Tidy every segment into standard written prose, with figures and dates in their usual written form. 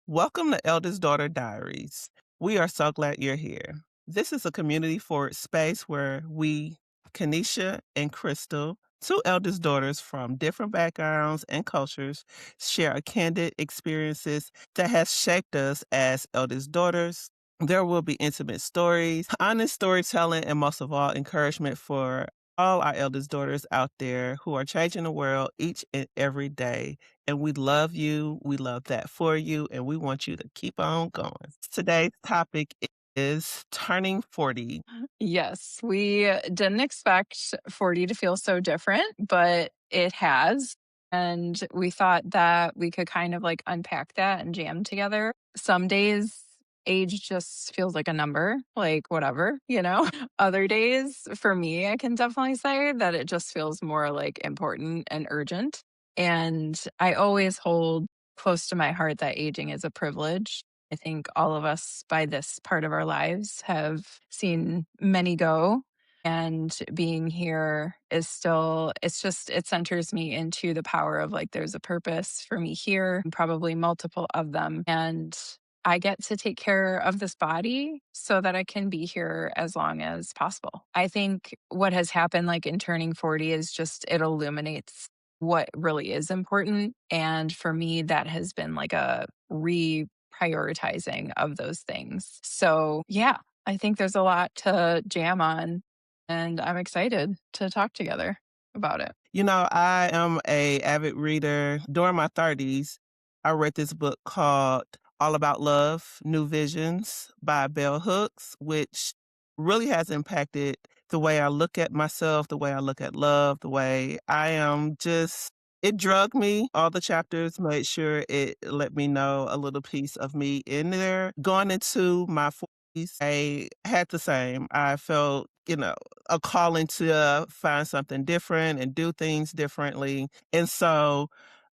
Welcome to Eldest Daughter Diaries. We are so glad you're here. This is a community forward space where we, Kenecia and Krystal, two eldest daughters from different backgrounds and cultures, share a candid experiences that has shaped us as eldest daughters. There will be intimate stories, honest storytelling, and most of all, encouragement for all our eldest daughters out there who are changing the world each and every day. And we love you. We love that for you. And we want you to keep on going. Today's topic is turning 40. Yes, we didn't expect 40 to feel so different, but it has. And we thought that we could kind of like unpack that and jam together. Some days, age just feels like a number, like whatever, you know? Other days, for me, I can definitely say that it just feels more like important and urgent. And I always hold close to my heart that aging is a privilege. I think all of us by this part of our lives have seen many go. And being here is still, it centers me into the power of like, there's a purpose for me here, and probably multiple of them. And I get to take care of this body so that I can be here as long as possible. I think what has happened, like in turning 40, is just it illuminates what really is important. And for me, that has been like a reprioritizing of those things. So, yeah, I think there's a lot to jam on, and I'm excited to talk together about it. You know, I am a avid reader. During my 30s, I read this book called All About Love, New Visions by Bell Hooks, which really has impacted the way I look at myself, the way I look at love, the way I am just it drugged me. All the chapters made sure it let me know a little piece of me in there. Going into my 40s, I had the same. I felt, a calling to find something different and do things differently. And so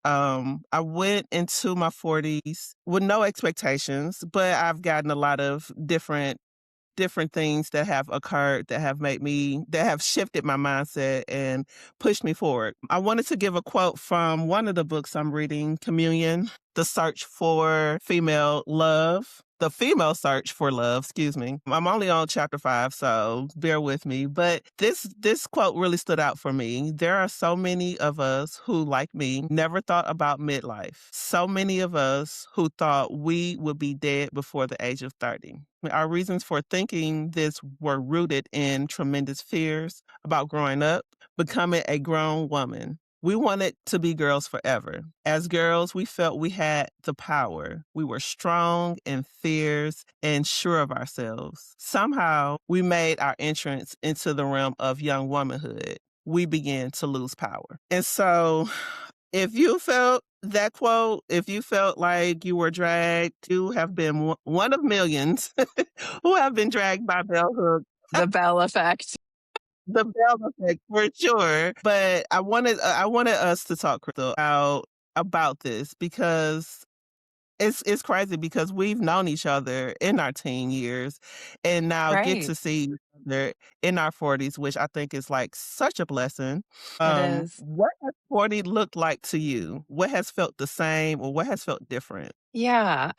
I went into my 40s with no expectations, but I've gotten a lot of different things that have occurred that have shifted my mindset and pushed me forward. I wanted to give a quote from one of the books I'm reading, Communion, The Search for Female Love. The female search for love, excuse me. I'm only on chapter 5, so bear with me. But this quote really stood out for me. There are so many of us who, like me, never thought about midlife. So many of us who thought we would be dead before the age of 30. Our reasons for thinking this were rooted in tremendous fears about growing up, becoming a grown woman. We wanted to be girls forever. As girls, we felt we had the power. We were strong and fierce and sure of ourselves. Somehow, we made our entrance into the realm of young womanhood. We began to lose power. And so if you felt that quote, if you felt like you were dragged, you have been one of millions who have been dragged by bell hooks. The Bell effect. The bell effect for sure. But I wanted us to talk, Crystal, about this because it's crazy because we've known each other in our teen years and now get Right. to see each other in our 40s, which I think is like such a blessing. It is. What has 40 looked like to you? What has felt the same or what has felt different? Yeah.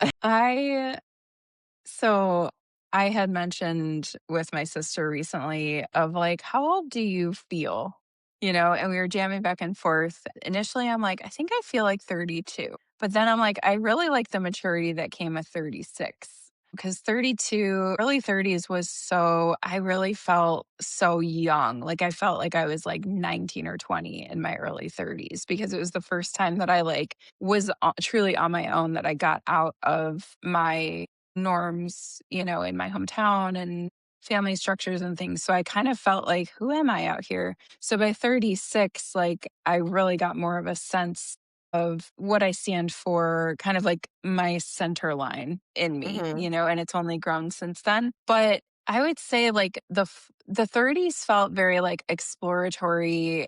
So I had mentioned with my sister recently of like, how old do you feel? And we were jamming back and forth. Initially, I'm like, I think I feel like 32. But then I'm like, I really like the maturity that came with 36. Because 32, early 30s was I really felt so young. Like I felt like I was like 19 or 20 in my early 30s because it was the first time that I like was truly on my own, that I got out of my norms, in my hometown and family structures and things. So I kind of felt like, who am I out here? So by 36, like I really got more of a sense of what I stand for, kind of like my center line in me, Mhm. and it's only grown since then. But I would say like the 30s felt very like exploratory,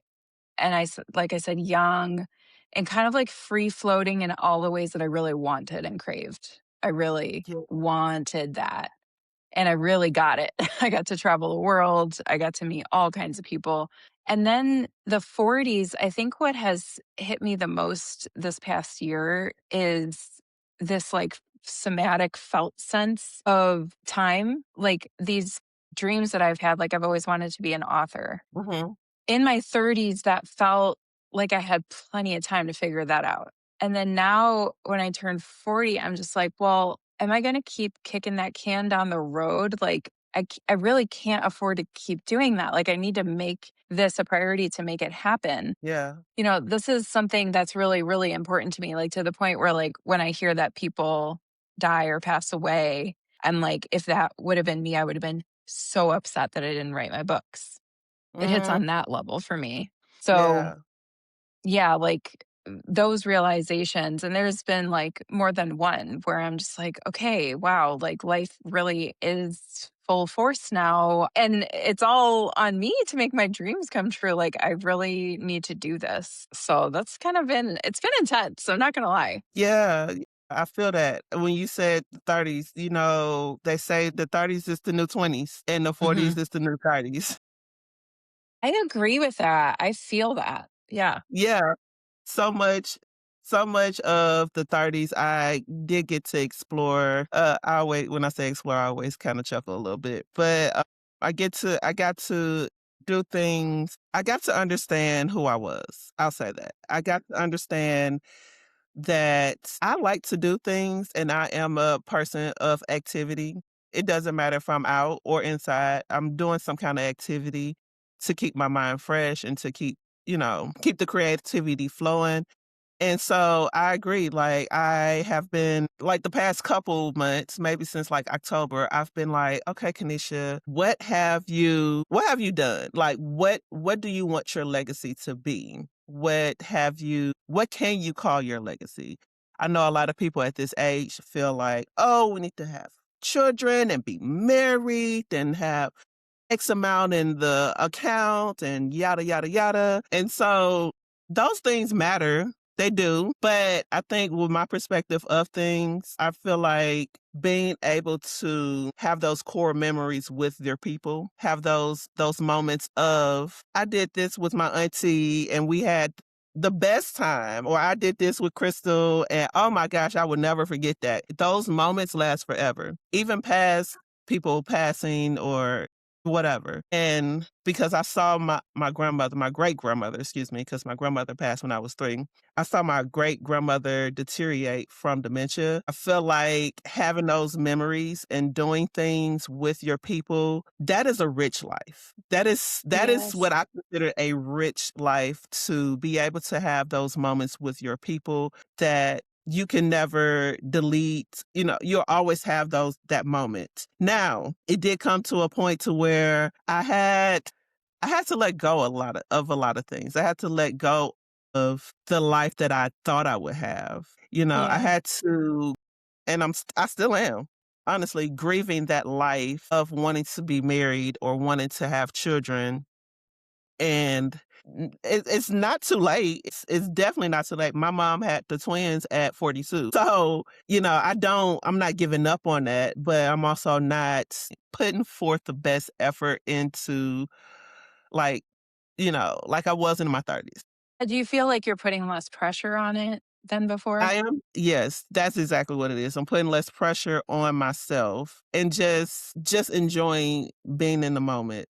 and like I said, young and kind of like free floating in all the ways that I really wanted and craved. I really Yeah. wanted that. And I really got it. I got to travel the world. I got to meet all kinds of people. And then the 40s, I think what has hit me the most this past year is this like somatic felt sense of time. Like these dreams that I've had, like I've always wanted to be an author. Mhm. In my 30s, that felt like I had plenty of time to figure that out. And then now when I turned 40, I'm just like, well, am I going to keep kicking that can down the road? Like, I really can't afford to keep doing that. Like, I need to make this a priority to make it happen. Yeah. This is something that's really, really important to me, like to the point where, like, when I hear that people die or pass away, I'm like, if that would have been me, I would have been so upset that I didn't write my books. It hits Mhm. on that level for me. So, Yeah. yeah, like those realizations, and there's been like more than one where I'm just like, okay, wow, like life really is full force now. And it's all on me to make my dreams come true. Like, I really need to do this. So that's kind of it's been intense. I'm not going to lie. Yeah, I feel that. When you said the 30s, they say the 30s is the new 20s and the Hmm. 40s is the new 30s. I agree with that. I feel that. Yeah. Yeah, so much so much of the 30s I did get to explore. I always when I say explore, I always kinda chuckle a little bit, but, I got to do things. I got to understand who I was. I'll say that. I got to understand that I like to do things and I am a person of activity. It doesn't matter if I'm out or inside. I'm doing some kind of activity to keep my mind fresh and to keep the creativity flowing. And so I agree. Like I have been like the past couple months, maybe since like October, I've been like, okay, Kenecia, what have you done? Like what do you want your legacy to be? What can you call your legacy? I know a lot of people at this age feel like, oh, we need to have children and be married and have X amount in the account and yada, yada, yada. And so those things matter. They do. But I think with my perspective of things, I feel like being able to have those core memories with your people, have those moments of I did this with my auntie and we had the best time, or I did this with Krystal and oh my gosh, I would never forget that. Those moments last forever. Even past people passing or whatever. And because I saw my grandmother, my great grandmother, excuse me, because my grandmother passed when I was 3. I saw my great grandmother deteriorate from dementia. I feel like having those memories and doing things with your people, that is a rich life. That is Yes. what I consider a rich life, to be able to have those moments with your people that you can never delete. You'll always have that moment. Now, it did come to a point to where I had to let go a lot of things. I had to let go of the life that I thought I would have. I Yeah. had to, and I still am, honestly, grieving that life of wanting to be married or wanting to have children. And it's not too late. It's definitely not too late. My mom had the twins at 42. So, I'm not giving up on that, but I'm also not putting forth the best effort into like, like I was in my 30s. Do you feel like you're putting less pressure on it than before? I am, yes, that's exactly what it is. I'm putting less pressure on myself and just enjoying being in the moment.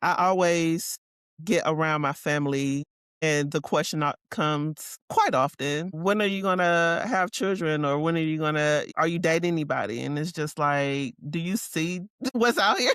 I always get around my family and the question comes quite often, when are you going to have children, or are you dating anybody? And it's just like, do you see what's out here?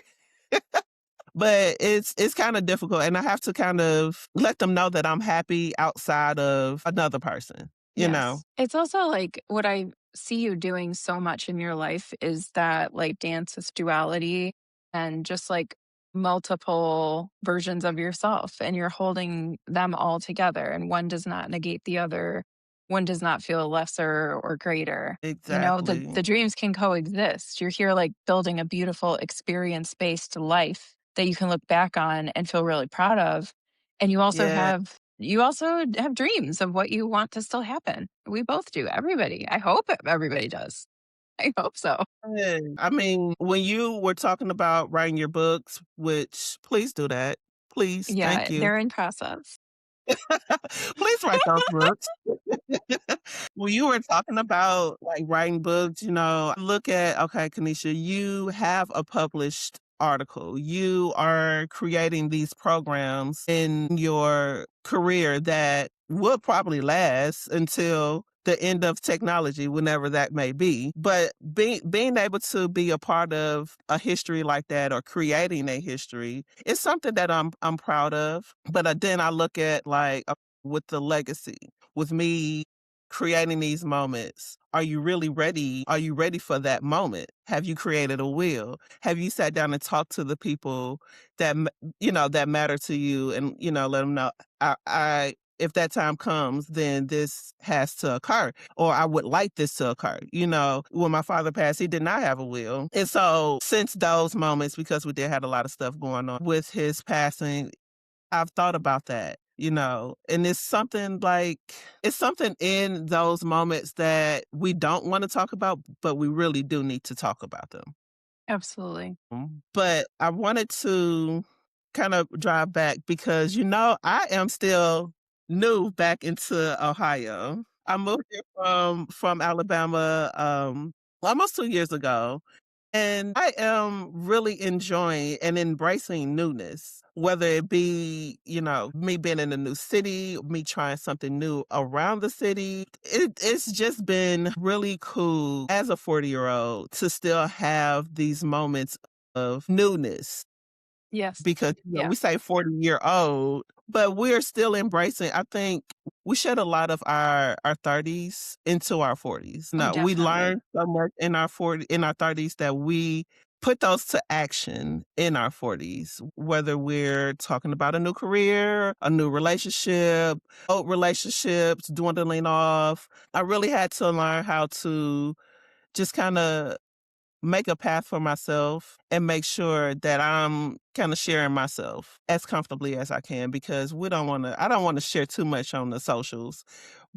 But it's kinda difficult, and I have to kind of let them know that I'm happy outside of another person, you know? Yes. It's also like what I see you doing so much in your life is that like dance with duality and just like multiple versions of yourself, and you're holding them all together, and one does not negate the other. One does not feel lesser or greater. The Exactly. dreams can coexist. You're here like building a beautiful experience based life that you can look back on and feel really proud of. And Yeah. you also have dreams of what you want to still happen. We both do. Everybody. I hope everybody does. I hope so. I mean, when you were talking about writing your books, which please do that. Please, thank Yeah, you. they're in process. Please write those books. When you were talking about, like, writing books, look at, okay, Kanisha, you have a published article. You are creating these programs in your career that will probably last until the end of technology, whenever that may be. But being able to be a part of a history like that or creating a history is something that I'm proud of. But then I look at, like, with the legacy, with me creating these moments. Are you really ready? Are you ready for that moment? Have you created a will? Have you sat down and talked to the people that that matter to you, and let them know, if that time comes, then this has to occur, or I would like this to occur. When my father passed, he did not have a will, and so since those moments, because we did have a lot of stuff going on with his passing, I've thought about that, and it's something in those moments that we don't want to talk about, but we really do need to talk about them. Absolutely. But I wanted to kind of drive back because, I am still new back into Ohio. I moved here from Alabama almost 2 years ago. And I am really enjoying and embracing newness, whether it be, me being in a new city, me trying something new around the city. It's just been really cool as a 40-year-old to still have these moments of newness Yes. because Yeah. we say 40-year-old, but we're still embracing. I think we shed a lot of our 30s into our 40s. Oh, No, we definitely. learned so much in our 30s that we put those to action in our 40s, whether we're talking about a new career, a new relationship, old relationships dwindling off. I really had to learn how to just kind of make a path for myself and make sure that I'm kind of sharing myself as comfortably as I can, because I don't want to share too much on the socials.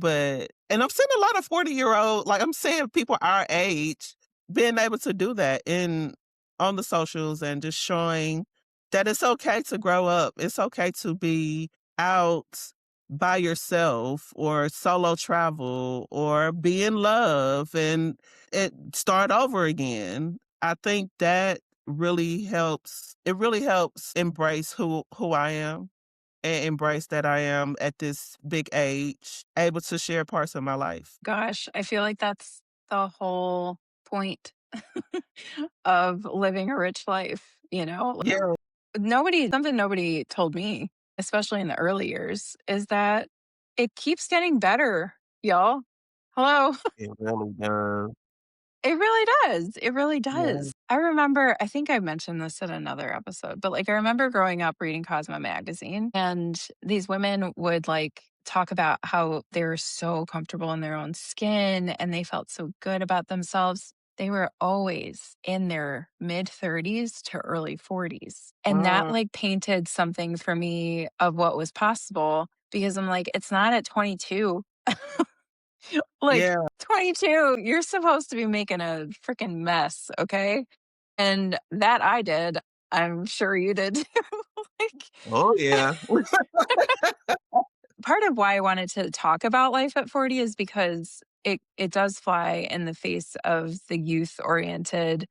And I'm seeing a lot of 40-year-old, like I'm seeing people our age being able to do that on the socials and just showing that it's okay to grow up. It's okay to be out by yourself or solo travel or be in love and start over again. I think that really helps. It really helps embrace who I am and embrace that I am at this big age, able to share parts of my life. Gosh, I feel like that's the whole point of living a rich life, Yeah, something nobody told me, especially in the early years, is that it keeps getting better, y'all. Hello. it really does. It really does. It really Yeah. does. I remember, I think I mentioned this in another episode, but like I remember growing up reading Cosmo magazine, and these women would like talk about how they were so comfortable in their own skin and they felt so good about themselves. They were always in their mid 30s to early 40s. And that Mm, like painted something for me of what was possible, because I'm like, it's not at 22. Like, yeah. 22, you're supposed to be making a freaking mess, okay? And that I did. I'm sure you did too. Like, Oh, yeah. part of why I wanted to talk about life at 40 is because it does fly in the face of the youth-oriented,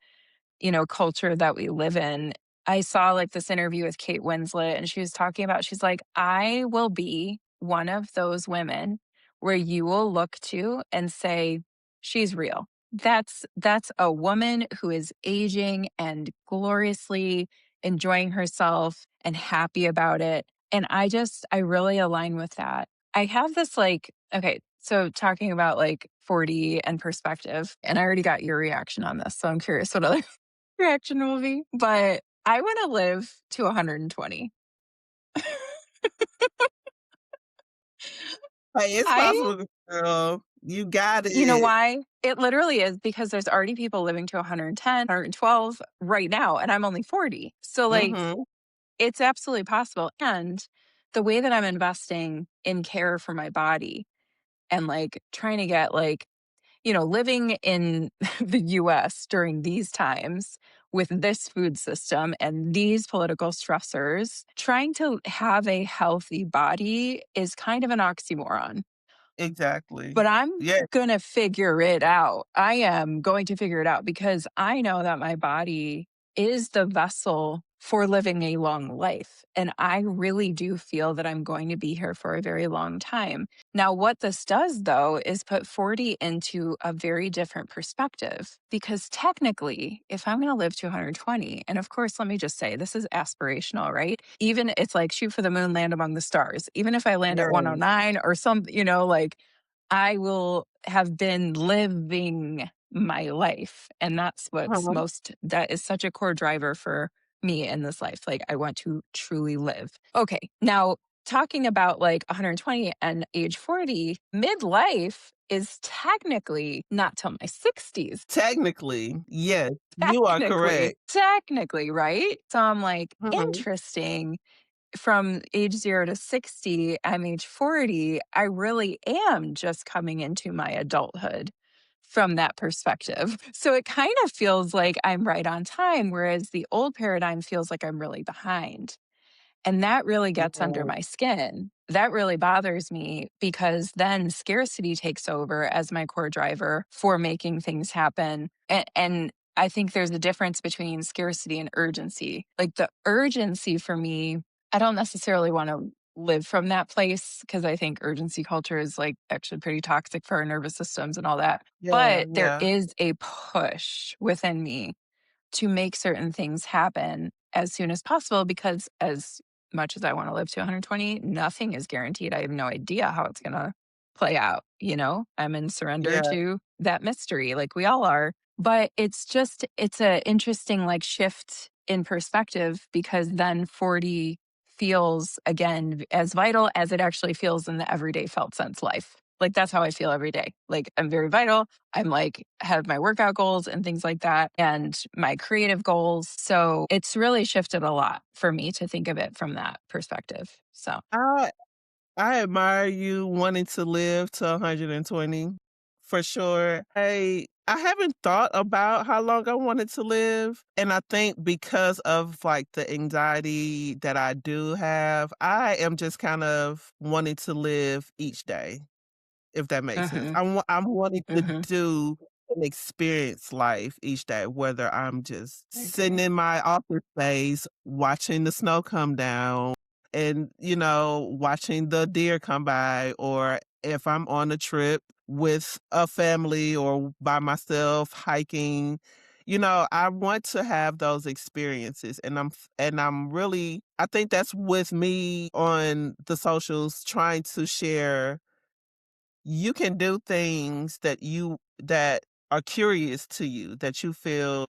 culture that we live in. I saw like this interview with Kate Winslet, and she was talking about, she's like, I will be one of those women where you will look to and say, she's real. That's a woman who is aging and gloriously enjoying herself and happy about it. And I really align with that. I have this like, okay, so talking about like 40 and perspective, and I already got your reaction on this. So I'm curious what other reaction will be. But I want to live to 120. Hey, it's I, possible, girl. You got you know it. why? It literally is because there's already people living to 110, 112 right now, and I'm only 40. So, like, Mhm. it's absolutely possible. And the way that I'm investing in care for my body and like trying to get like living in the US during these times with this food system and these political stressors, trying to have a healthy body is kind of an oxymoron. Exactly. But I'm Yeah. gonna figure it out. I am going to figure it out because I know that my body is the vessel for living a long life. And I really do feel that I'm going to be here for a very long time. Now, what this does, though, is put 40 into a very different perspective because technically, if I'm going to live to 120, and of course, let me just say this is aspirational, right? Even it's like shoot for the moon, land among the stars. Even if I land at Yeah. 109 or some, like I will have been living my life. And that's Uh-huh. that is such a core driver for me in this life. Like, I want to truly live. Okay. Now, talking about like 120 and age 40, midlife is technically not till my 60s. Technically, yes, you are correct. Technically, right? So I'm like, Mhm. interesting from age 0 to 60, I'm age 40, I really am just coming into my adulthood from that perspective. So it kind of feels like I'm right on time, whereas the old paradigm feels like I'm really behind. And that really gets under Right. my skin. That really bothers me because then scarcity takes over as my core driver for making things happen. And I think there's a difference between scarcity and urgency. Like the urgency for me, I don't necessarily want to live from that place because I think urgency culture is like actually pretty toxic for our nervous systems and all that. Yeah, But there yeah, is a push within me to make certain things happen as soon as possible because as much as I want to live to 120, nothing is guaranteed. I have no idea how it's going to play out, I'm in surrender yeah. to that mystery like we all are. But it's a interesting like shift in perspective because then 40 feels again as vital as it actually feels in the everyday felt sense life. Like that's how I feel every day. Like I'm very vital. I'm like have my workout goals and things like that and my creative goals. So it's really shifted a lot for me to think of it from that perspective. So, I I admire you wanting to live to 120 for sure. I haven't thought about how long I wanted to live, and I think because of, like, the anxiety that I do have, I am just kind of wanting to live each day. If that makes sense. mhm, I'm wanting to mhm, do and experience life each day, whether I'm just I sitting agree. in my office space, watching the snow come down and, watching the deer come by, or if I'm on a trip with a family or by myself hiking, I want to have those experiences and I'm really I think that's with me on the socials trying to share you can do things that are curious to you, that you feel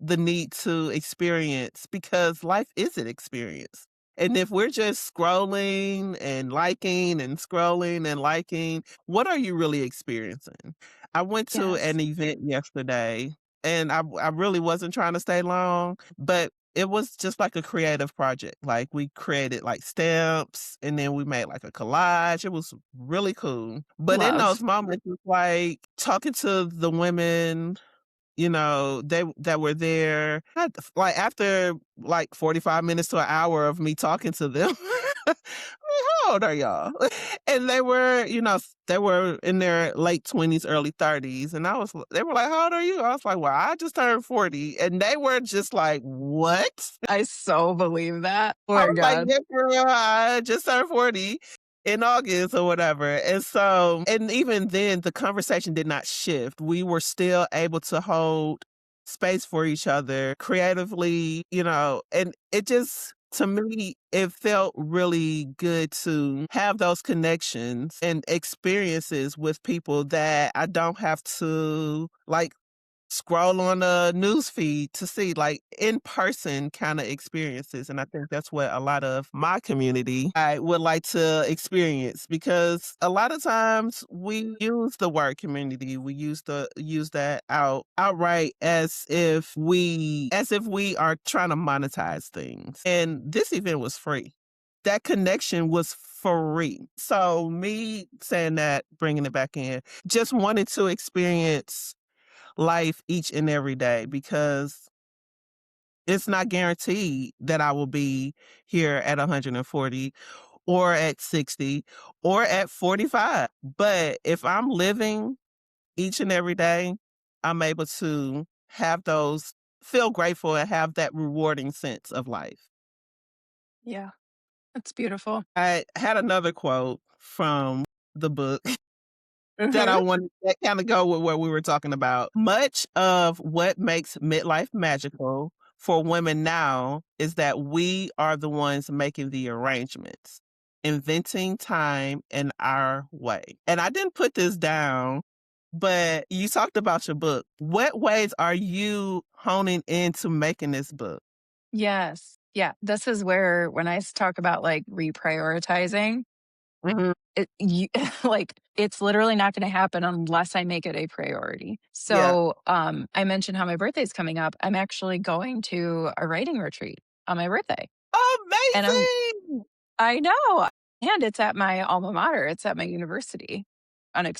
the need to experience because life is an experience. And if we're just scrolling and liking and scrolling and liking, what are you really experiencing? I went to Yes. an event yesterday and I really wasn't trying to stay long, but it was just like a creative project. Like we created like stamps and then we made like a collage. It was really cool. But in those Love. moments, it's like talking to the women, they that were there. Like after like 45 minutes to an hour of me talking to them. How old are y'all? And they were in their late 20s, early 30s. And they were like, how old are you? I was like, well, I just turned 40. And they were just like, what? I so believe that. Oh I my was like, God. "Yeah, girl, I just turned 40 in August or whatever." And even then, the conversation did not shift. We were still able to hold space for each other creatively, and it just to me, it felt really good to have those connections and experiences with people that I don't have to, like, scroll on a news feed to see like in person kind of experiences. And I think that's what a lot of my community I would like to experience because a lot of times we use the word community, we use that outright as if we are trying to monetize things. And this event was free. that connection was free. So me saying that, bringing it back in, just wanted to experience life each and every day because it's not guaranteed that I will be here at 140 or at 60 or at 45. But if I'm living each and every day, I'm able to have those, feel grateful and have that rewarding sense of life. Yeah, that's beautiful. I had another quote from the book that I Mhm. wanted that kind of go with what we were talking about. Much of what makes midlife magical for women now is that we are the ones making the arrangements, inventing time in our way. And I didn't put this down, but you talked about your book. What ways are you honing into making this book? Yes. Yeah, this is where when I talk about, like, reprioritizing, Mhm. it you like, it's literally not gonna happen unless I make it a priority. Yeah. So, I mentioned how my birthday's coming up. I'm actually going to a writing retreat on my birthday, and Amazing. I know, and it's at my alma mater, it's at my university,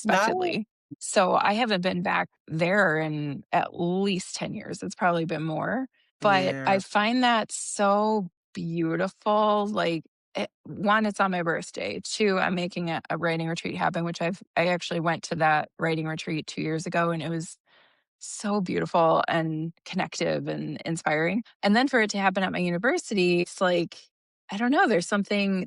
Nice. unexpectedly. So, I haven't been back there in at least 10 years, it's probably been more, but I Yeah. find that so beautiful, like, 1, it's on my birthday, 2, I'm making a writing retreat happen, which I actually went to that writing retreat 2 years ago, and it was so beautiful and connective and inspiring. And then for it to happen at my university, it's like, I don't know, there's something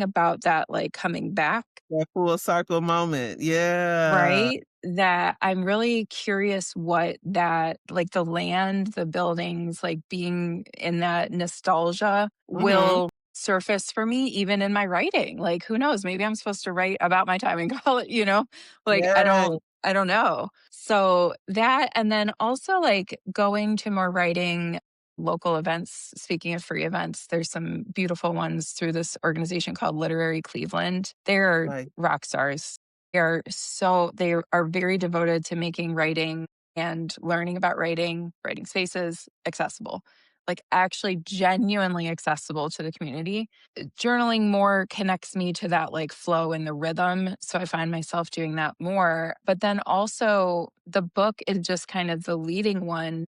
about that like coming back, That full circle moment. Yeah. right? That I'm really curious what that like the land, the buildings, like being in that nostalgia Mhm. will surface for me even in my writing. Like who knows, maybe I'm supposed to write about my time in college, you know? Like Yeah. I don't know. So that and then also like going to more writing local events, speaking of free events, there's some beautiful ones through this organization called Literary Cleveland. They're Right. rock stars. They are very devoted to making writing and learning about writing spaces accessible. Like actually genuinely accessible to the community. Journaling more connects me to that like flow and the rhythm. So I find myself doing that more. But then also the book is just kind of the leading one,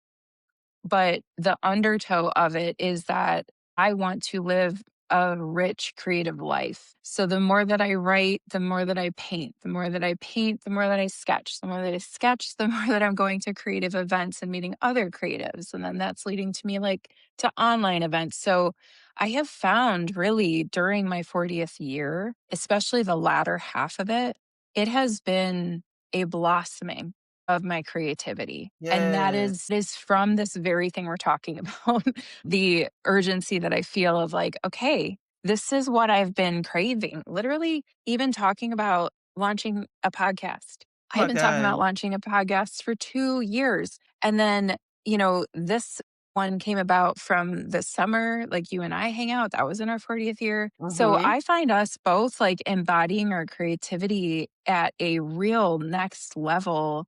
but the undertow of it is that I want to live a rich creative life. So the more that I write, the more that I paint, the more that I paint, the more that I sketch, the more that I sketch, the more that I'm going to creative events and meeting other creatives. And then that's leading to me like to online events. So I have found really during my 40th year, especially the latter half of it, it has been a blossoming of my creativity. And that Yes. is from this very thing we're talking about, the urgency that I feel of like, okay, this is what I've been craving. Literally, even talking about launching a podcast. Oh I've my been talking god. about launching a podcast for 2 years. And then, this one came about from the summer, like you and I hang out. That was in our 40th year. So Mhm. I find us both like embodying our creativity at a real next level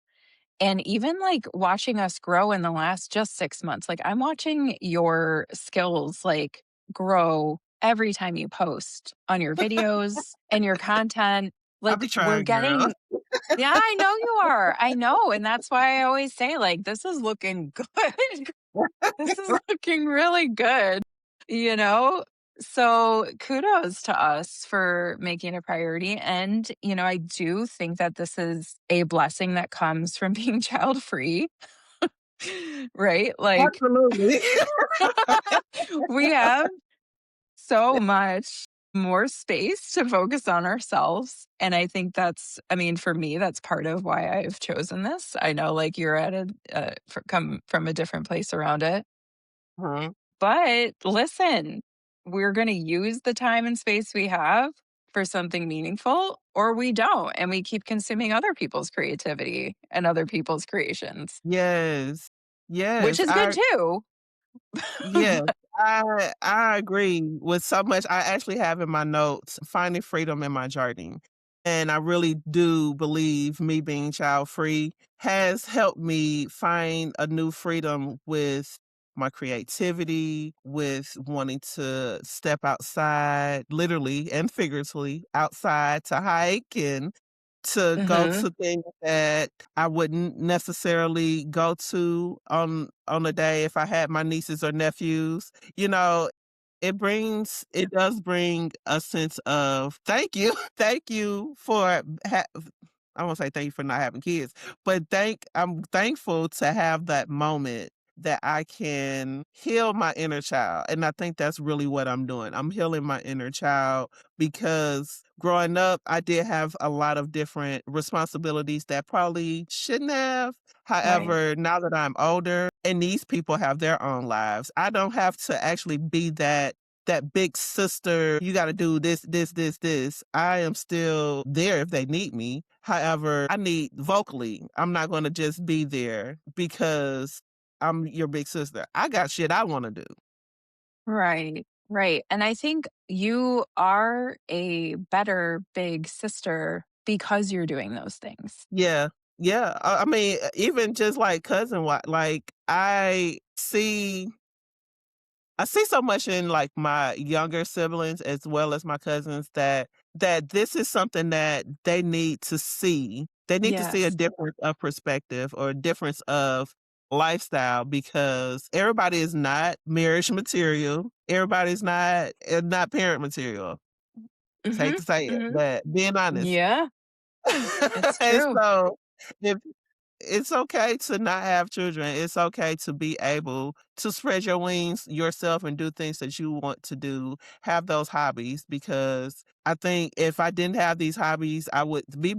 and even like watching us grow in the last just 6 months, like I'm watching your skills like grow every time you post on your videos and your content. I Like be we're trying, girl. getting, yeah, I know you are. I know. And that's why I always say, like, this is looking good. This is looking really good, you know? So kudos to us for making it a priority. And, I do think that this is a blessing that comes from being child free, right? Like, Absolutely. we have so much more space to focus on ourselves. And I think I mean, for me, that's part of why I've chosen this. I know, like, you're at come from a different place around it. Mhm. But listen, we're going to use the time and space we have for something meaningful, or we don't. And we keep consuming other people's creativity and other people's creations, Yes. which Yes. is good too. Yes. I agree with so much. I actually have in my notes, finding freedom in my journey. And I really do believe me being child free has helped me find a new freedom with my creativity, with wanting to step outside, literally and figuratively, outside to hike and to go Mhm. to things that I wouldn't necessarily go to on a day if I had my nieces or nephews. You know, it does bring a sense of thank you. Thank you for I won't say thank you for not having kids, but I'm thankful to have that moment that I can heal my inner child. And I think that's really what I'm doing. I'm healing my inner child because growing up, I did have a lot of different responsibilities that probably shouldn't have. Right. However, now that I'm older and these people have their own lives, I don't have to actually be that big sister, you gotta do this, this, this, this. I am still there if they need me. However, I need vocally. I'm not gonna just be there because I'm your big sister. I got shit I wanna do. Right. Right. And I think you are a better big sister because you're doing those things. Yeah. Yeah. I mean, even just like like I see so much in like my younger siblings as well as my cousins that this is something that they need to see. They need to see a Yes. difference of perspective or a difference of lifestyle because everybody is not marriage material. Everybody's not parent material. Hate Mhm. to say it, Mhm. but being honest. Yeah, it's And true. so if it's okay to not have children. It's okay to be able to spread your wings yourself and do things that you want to do. Have those hobbies because I think if I didn't have these hobbies, I would be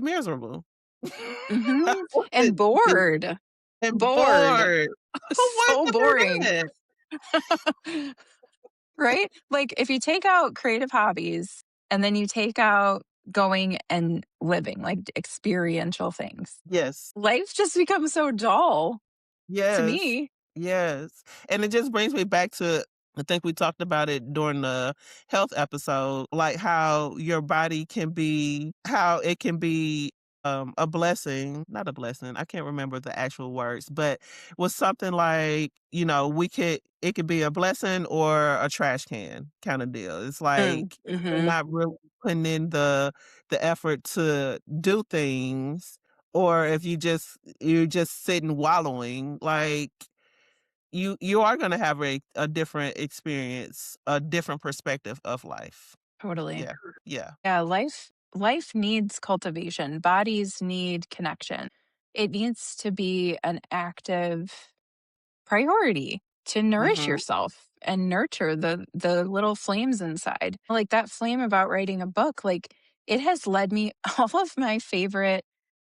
miserable. I Mhm. And would be bored. and Bored. bored. Who wants So to do boring. that? Right? Like, if you take out creative hobbies and then you take out going and living, like experiential things, Yes. life just becomes so dull to Yes. me. Yes. And it just brings me back to I think we talked about it during the health episode, like how it can be a blessing, not a blessing. I can't remember the actual words, but was something like, it could be a blessing or a trash can kind of deal. It's Mm, like if you're mhm. not really putting in the effort to do things or if you're just sitting wallowing, like you are gonna have a different experience, a different perspective of life. Totally. Yeah. Yeah. Yeah, life needs cultivation. Bodies need connection. It needs to be an active priority to nourish Mhm. yourself and nurture the little flames inside. Like that flame about writing a book, like it has led me all of my favorite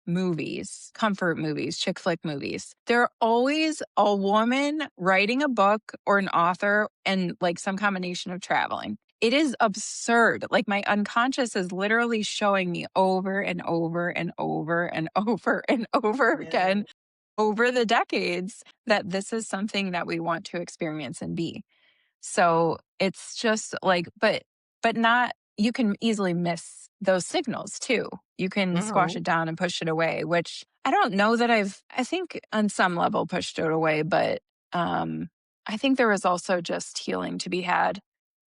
movies, comfort movies, chick flick movies. They're always a woman writing a book or an author and like some combination of traveling. It is absurd. Like my unconscious is literally showing me over and over and over and over and over Yeah. again over the decades that this is something that we want to experience and be. So it's just like, but not, you can easily miss those signals too. You can squash Mhm. it down and push it away, which I don't know that I think on some level pushed it away, but um, I think there was also just healing to be had.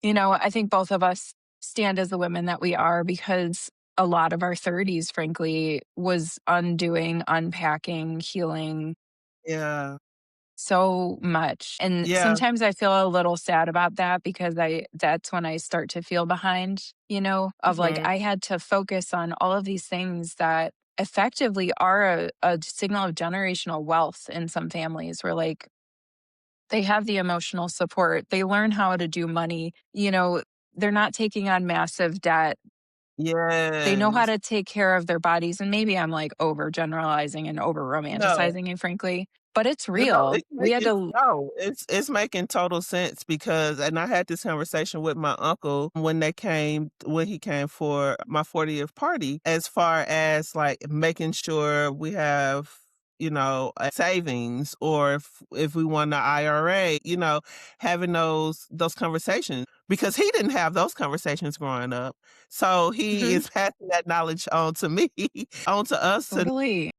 I think both of us stand as the women that we are because a lot of our 30s, frankly, was undoing, unpacking, healing Yeah. so much. And Yeah. sometimes I feel a little sad about that because that's when I start to feel behind, of like Mhm. I had to focus on all of these things that effectively are a signal of generational wealth in some families where like they have the emotional support, they learn how to do money, they're not taking on massive debt. They know how Yes. to take care of their bodies. And maybe I'm like overgeneralizing and over No. romanticizing it, frankly, but it's No, real. We had to. it's making total sense because and I had this conversation with my uncle when he came for my 40th party as far as like making sure we have a savings or if we want an IRA, having those conversations because he didn't have those conversations growing up. So he Mhm. is passing that knowledge on to me, on to us, to Totally.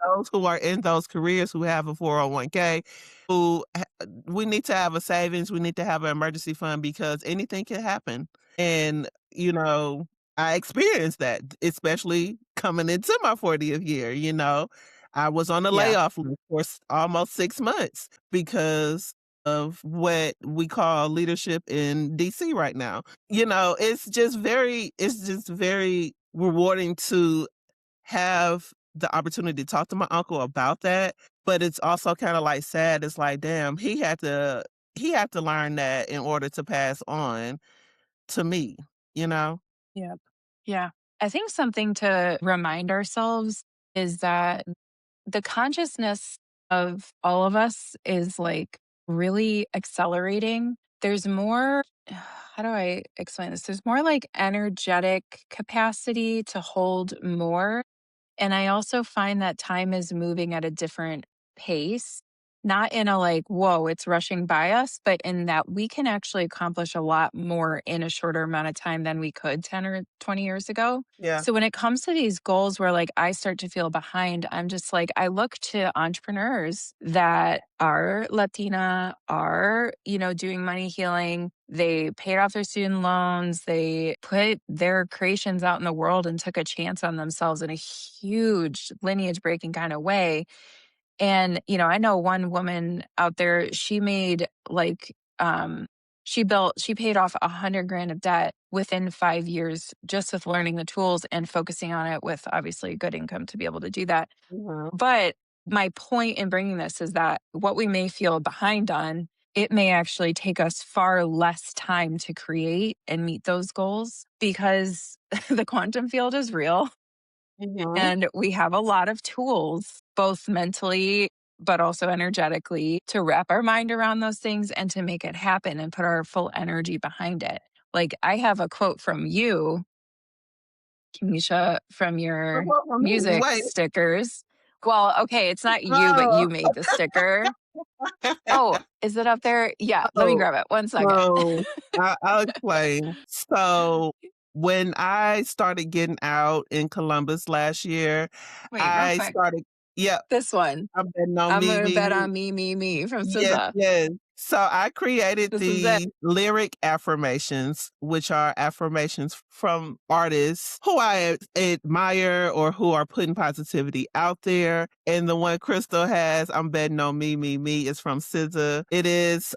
those who are in those careers who have a 401k, who we need to have a savings, we need to have an emergency fund because anything can happen. And, I experienced that, especially coming into my 40th year, I was on a Yeah. layoff list for almost 6 months because of what we call leadership in DC right now. It's just very rewarding to have the opportunity to talk to my uncle about that, but it's also kinda, like, sad. It's like, damn, he had to learn that in order to pass on to me, you know? Yep. Yeah. I think something to remind ourselves is that the consciousness of all of us is like really accelerating. There's more, how do I explain this? There's more like energetic capacity to hold more. And I also find that time is moving at a different pace, not in a like, whoa, it's rushing by us, but in that we can actually accomplish a lot more in a shorter amount of time than we could 10 or 20 years ago. Yeah. So when it comes to these goals where like I start to feel behind, I'm just like, I look to entrepreneurs that are Latina, are, doing money healing. They paid off their student loans. They put their creations out in the world and took a chance on themselves in a huge lineage breaking kind of way. And, I know one woman out there, she made like, she paid off 100 grand of debt within 5 years just with learning the tools and focusing on it with obviously good income to be able to do that. Mhm. But my point in bringing this is that what we may feel behind on, it may actually take us far less time to create and meet those goals because the quantum field is real Mhm. and we have a lot of tools, both mentally, but also energetically, to wrap our mind around those things and to make it happen and put our full energy behind it. Like, I have a quote from you, Kenesha, from But your what for me? music Wait. stickers. Well, okay, it's not you, but Oh. you made the sticker. Oh, is it up there? Yeah, let me Oh, grab it. One second. so I'll explain. So when I started getting out in Columbus last year, Wait, real I quick. started yeah, This one. I'm betting on I'm me, gonna me, bet me. on me, me, me from Yes, SZA. yes. So I created This is it. the lyric affirmations, which are affirmations from artists who I admire or who are putting positivity out there. And the one Crystal has, I'm betting on me, me, me, is from SZA. It is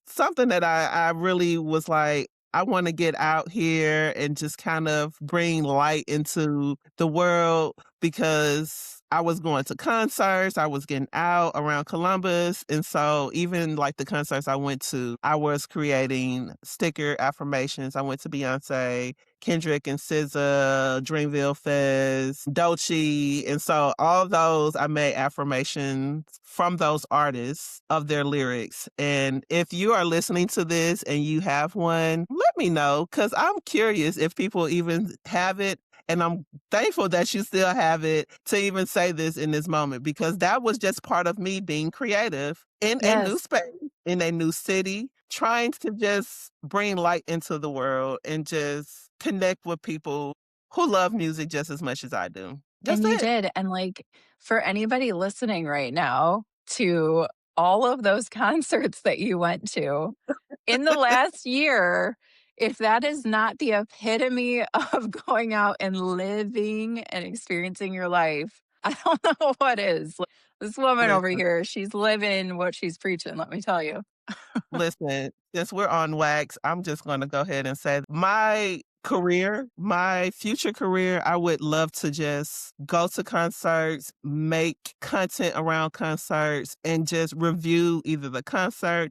something that I really was like, I want to get out here and just kind of bring light into the world because I was going to concerts, I was getting out around Columbus. And so even like the concerts I went to, I was creating sticker affirmations. I went to Beyonce, Kendrick and SZA, Dreamville Fest, Dolce. And so all those, I made affirmations from those artists of their lyrics. And if you are listening to this and you have one, let me know because I'm curious if people even have it. And I'm thankful that you still have it to even say this in this moment because that was just part of me being creative in a new Yes. space, in a new city, trying to just bring light into the world and just connect with people who love music just as much as I do. That's And you it. did. And like for anybody listening right now to all of those concerts that you went to in the last year, if that is not the epitome of going out and living and experiencing your life, I don't know what is. Like, this woman over Listen. here, she's living what she's preaching, let me tell you. Listen, since we're on wax, I'm just gonna go ahead and say my career, my future career, I would love to just go to concerts, make content around concerts, and just review either the concert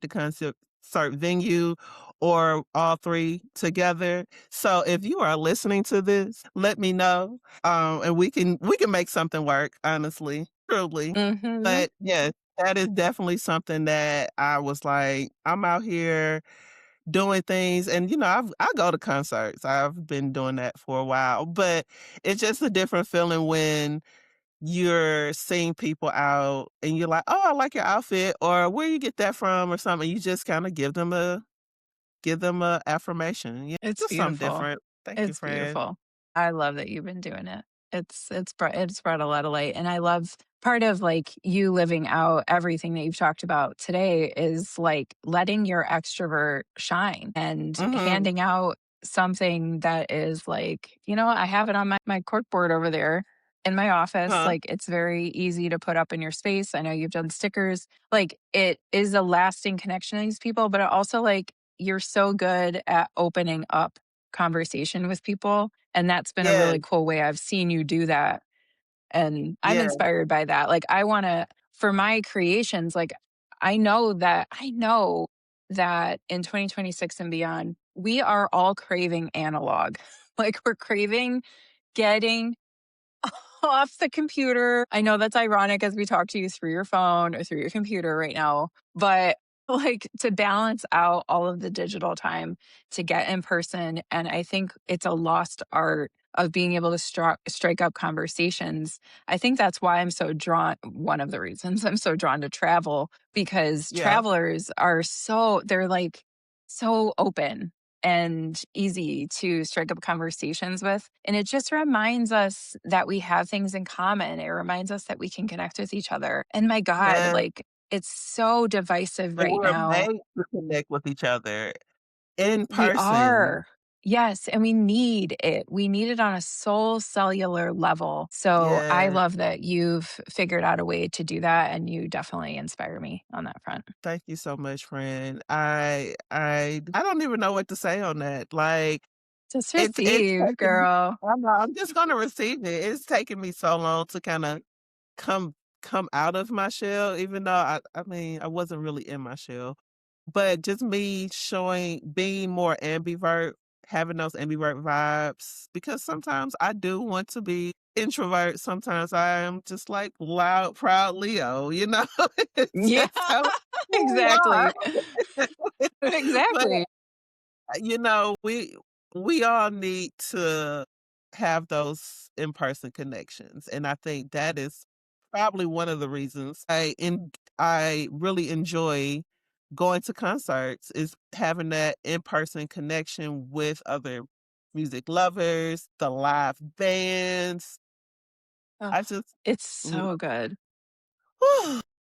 venue, or all three together. So if you are listening to this, let me know. And we can make something work, honestly, truly. Hmm. But yes, that is definitely something that I was like, I'm out here doing things and I go to concerts. I've been doing that for a while, but it's just a different feeling when you're seeing people out and you're like, "Oh, I like your outfit," or "Where you get that from?" or something. You just kind of give them a affirmation. Yeah, It's just something beautiful. different. Thank you, It's friend. beautiful. I love that you've been doing it. It's brought a lot of light, and I love part of, like, you living out everything that you've talked about today is, like, letting your extrovert shine and Mhm. handing out something that is like, I have it on my cork board over there in my office, Huh. like, it's very easy to put up in your space. I know you've done stickers. Like, it is a lasting connection to these people, but it also, like, you're so good at opening up conversation with people, and that's been a Yes, really cool way I've seen you do that, and I'm yes, inspired by that. Like, I wanna for my creations, like, I know that in 2026 and beyond, we are all craving analog. Like, we're craving getting off the computer. I know that's ironic as we talk to you through your phone or through your computer right now, but like to balance out all of the digital time to get in person. And I think it's a lost art of being able to strike up conversations. I think that's why I'm so drawn, one of the reasons I'm so drawn to travel, because yeah, travelers are they're like so open and easy to strike up conversations with. And it just reminds us that we have things in common. It reminds us that we can connect with each other. And my God, yes, like it's so divisive and right we're now. made to connect with each other in We person. are. Yes, and we need it. We need it on a soul cellular level. So I Yeah, love that you've figured out a way to do that, and you definitely inspire me on that front. thank you so much, friend. I don't even know what to say on that. Like, Just it's receive, taken girl. I'm just gonna receive it. It's taken me so long to kinda come come out of my shell, even though I mean, I wasn't really in my shell. But just me showing being more ambivert, having those ambivert vibes, because sometimes I do want to be introvert. Sometimes I am just like loud, proud Leo, you know? It's Yeah, just how who we are. exactly. But Exactly. we all need to have those in-person connections, and I think that is probably one of the reasons I really enjoy going to concerts is having that in-person connection with other music lovers, the live bands. Ugh, I just it's l so good.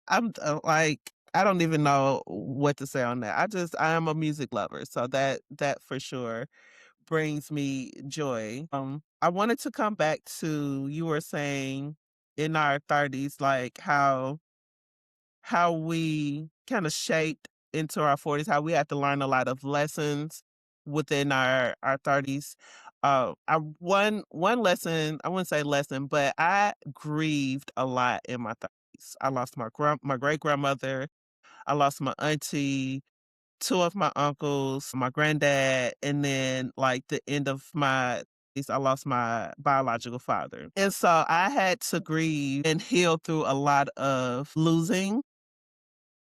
I'm, like, I don't even know what to say on that. I am a music lover, so that for sure brings me joy. I wanted to come back to you were saying in our 30s, like how we kind of shaped into our 40s, how we had to learn a lot of lessons within our 30s. I one lesson, I wouldn't say lesson, but I grieved a lot in my 30s. I lost my great grandmother. I lost my auntie, two of my uncles, my granddad, and then like the end of my I lost my biological father. And so I had to grieve and heal through a lot of losing.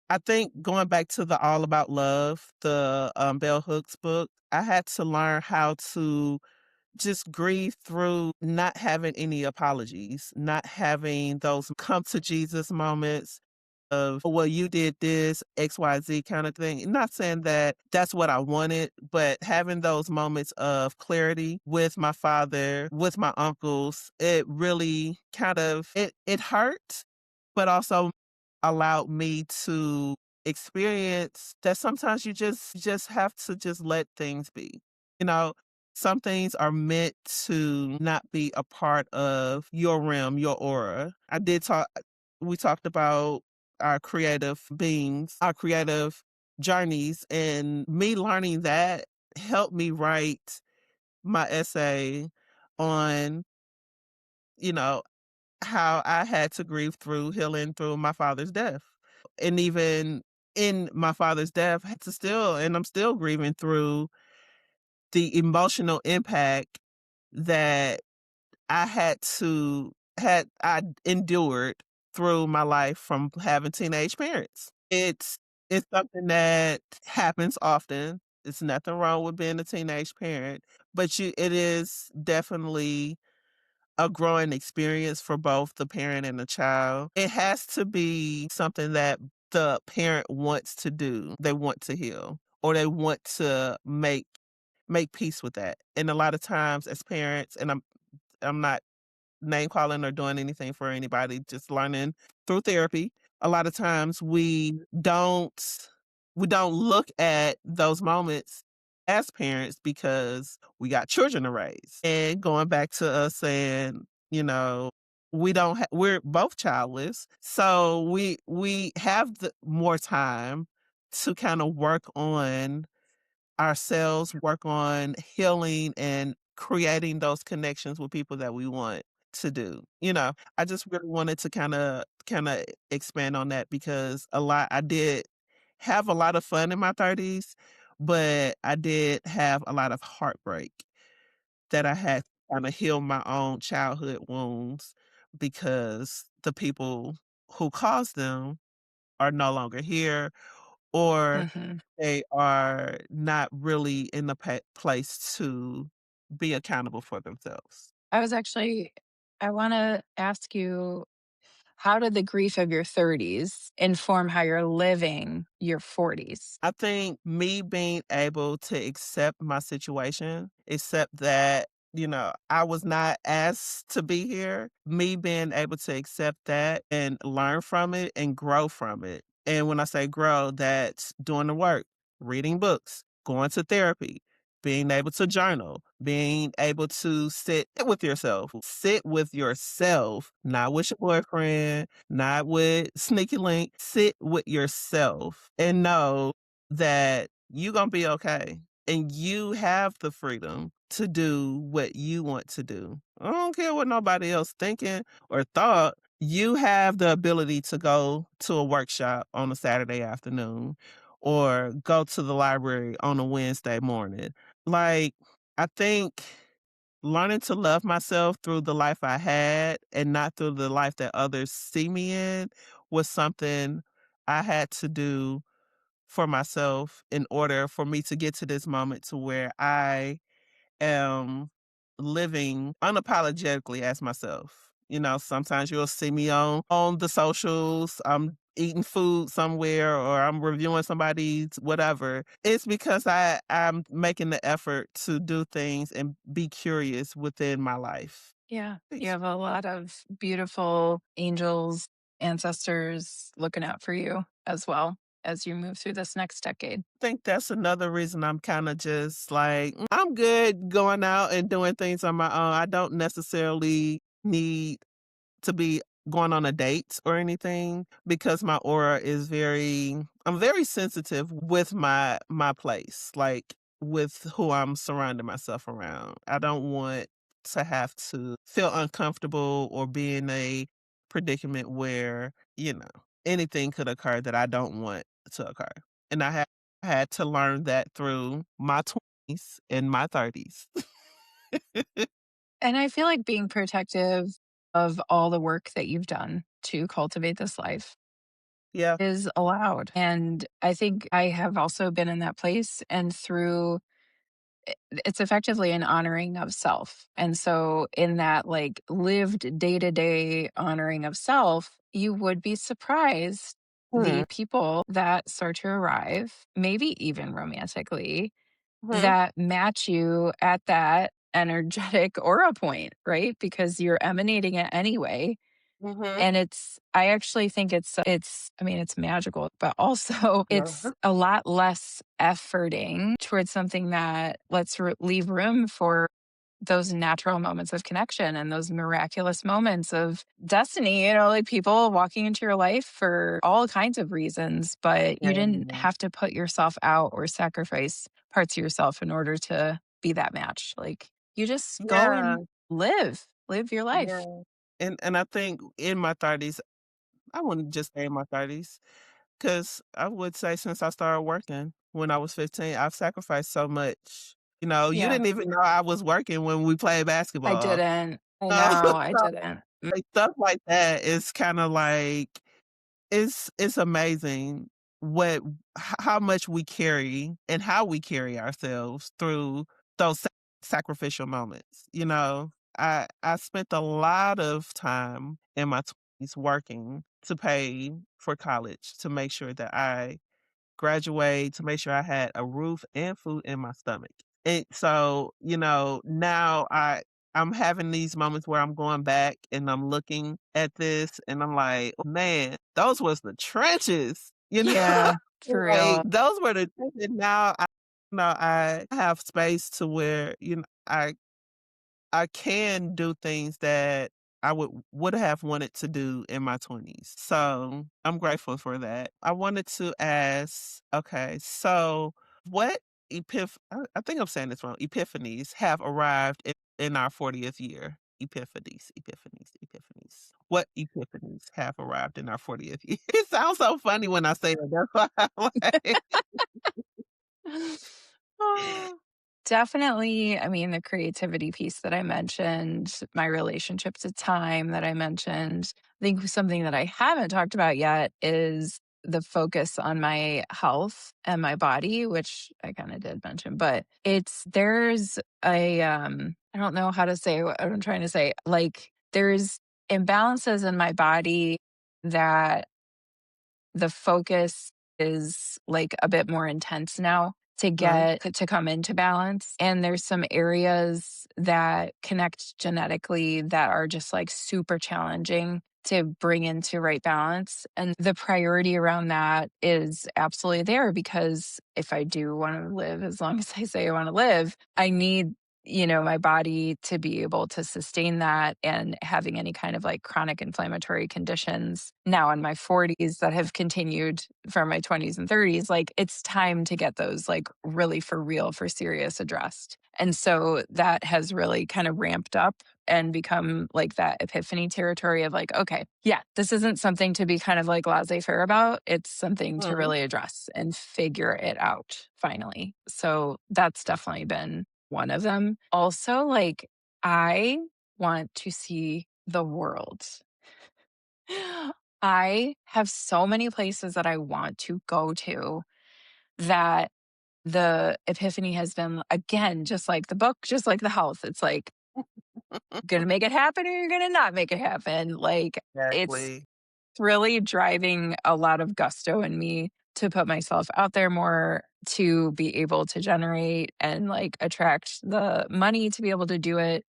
I think going back to the All About Love, the Bell Hooks book, I had to learn how to just grieve through not having any apologies, not having those come to Jesus moments of, "Oh, well, you did this, XYZ kind of thing." Not saying that that's what I wanted, but having those moments of clarity with my father, with my uncles, it really kind of it hurt, but also allowed me to experience that sometimes you just have to just let things be. You know, some things are meant to not be a part of your realm, your aura. I did talk We talked about our creative beings, our creative journeys, and me learning that helped me write my essay on, you know, how I had to grieve through healing through my father's death. And even in my father's death, had to still and I'm still grieving through the emotional impact that I endured through my life from having teenage parents. It's something that happens often. It's nothing wrong with being a teenage parent, but it is definitely a growing experience for both the parent and the child. It has to be something that the parent wants to do. They want to heal or they want to make peace with that. And a lot of times as parents, and I'm not name calling or doing anything for anybody, just learning through therapy. A lot of times we don't look at those moments as parents because we got children to raise. And going back to us saying, we're both childless, so we have more time to kind of work on ourselves, work on healing and creating those connections with people that we want to do. I just really wanted to kinda expand on that because I did have a lot of fun in my 30s, but I did have a lot of heartbreak that I had to kinda heal my own childhood wounds because the people who caused them are no longer here, or Mhm. they are not really in the place to be accountable for themselves. I was actually I wanna ask you, how did the grief of your 30s inform how you're living your 40s? I think me being able to accept my situation, accept that, I was not asked to be here, me being able to accept that and learn from it and grow from it. And when I say grow, that's doing the work, reading books, going to therapy, being able to journal, being able to sit with yourself, not with your boyfriend, not with Sneaky Link, sit with yourself and know that you gonna be okay, and you have the freedom to do what you want to do. I don't care what nobody else thinking or thought. You have the ability to go to a workshop on a Saturday afternoon or go to the library on a Wednesday morning. Like, I think learning to love myself through the life I had and not through the life that others see me in was something I had to do for myself in order for me to get to this moment to where I am living unapologetically as myself. Sometimes you'll see me on the socials, I'm eating food somewhere or I'm reviewing somebody's whatever. It's because I'm making the effort to do things and be curious within my life. Yeah, you Peace. have a lot of beautiful angels, ancestors looking out for you as well as you move through this next decade. Think that's another reason I'm kinda just like, I'm good going out and doing things on my own. I don't necessarily need to be going on a date or anything because my aura is I'm very sensitive with my place, like, with who I'm surrounding myself around. I don't want to have to feel uncomfortable or be in a predicament where, anything could occur that I don't want to occur. And I had to learn that through my 20s and my 30s. And I feel like being protective of all the work that you've done to cultivate this life Yeah. is allowed. And I think I have also been in that place, and through it's effectively an honoring of self. And so, in that like lived day to day honoring of self, you would be surprised the Mhm, people that start to arrive, maybe even romantically, mhm, that match you at that energetic aura point, right? Because you're emanating it anyway. mhm. And I actually think I mean, it's magical, but also it's Uh-huh. a lot less efforting towards something that leave room for those natural moments of connection and those miraculous moments of destiny, like people walking into your life for all kinds of reasons, but you didn't Yeah. have to put yourself out or sacrifice parts of yourself in order to be that match. Like you just go Yeah, and live your life. yeah. And I think in my 30s, I wouldn't just say in my 30s, because I would say since I started working when I was 15, I've sacrificed so much. You Yeah. didn't even know I was working when we played I basketball. didn't. I So know, I so, didn't. like, stuff like that is kinda like it's amazing what how much we carry and how we carry ourselves through those sacrificial moments. I spent a lot of time in my 20s working to pay for college to make sure that I graduate, to make sure I had a roof and food in my stomach. And so, now I'm having these moments where I'm going back and I'm looking at this and I'm like, "Oh, man, those was the trenches," you know? Yeah, for Like, real. those were the trenches. Now I have space to where, I can do things that I would have wanted to do in my 20s. So, I'm grateful for that. I wanted to ask, okay, so what I think I'm saying this wrong, epiphanies have arrived in our 40th year? Epiphanies. What epiphanies have arrived in our 40th year? It sounds so funny when I say it. That's why I'm like, oh, Definitely, I mean, the creativity piece that I mentioned, my relationship to time that I mentioned. I think something that I haven't talked about yet is the focus on my health and my body, which I kind of did mention, but there's I don't know how to say what I'm trying to say. Like there's imbalances in my body that the focus is like a bit more intense now to uh, get to come into balance. And there's some areas that connect genetically that are just like super challenging to bring into right balance. And the priority around that is absolutely there because if I do want to live as long as I say I want to live, I need my body to be able to sustain that and having any kind of like chronic inflammatory conditions now in my 40s that have continued from my 20s and 30s, like it's time to get those like really for real, for serious addressed. And so that has really kind of ramped up and become like that epiphany territory of like, okay, yeah, this isn't something to be kind of like laissez faire about. It's something to mhm. really address and figure it out finally. So that's definitely been one of them. Also, like, I want to see the world. I have so many places that I want to go to that the epiphany has been, again, just like the book, just like the health. It's like, gonna make it happen or you're gonna not make it happen. Like, it's Exactly. really driving a lot of gusto in me to put myself out there more, to be able to generate and like attract the money to be able to do it,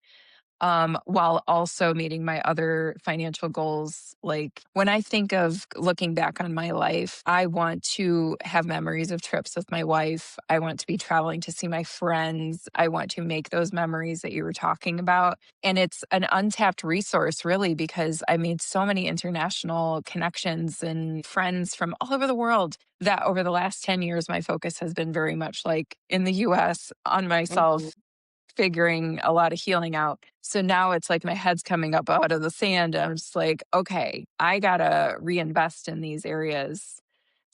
while also meeting my other financial goals. Like when I think of looking back on my life, I want to have memories of trips with my wife. I want to be traveling to see my friends. I want to make those memories that you were talking about. And it's an untapped resource, really, because I made so many international connections and friends from all over the world that over the last 10 years, my focus has been very much like in the US on Mhm. myself, figuring a lot of healing out. So now it's like my head's coming up out of the sand. And I'm just like, okay, I gotta reinvest in these areas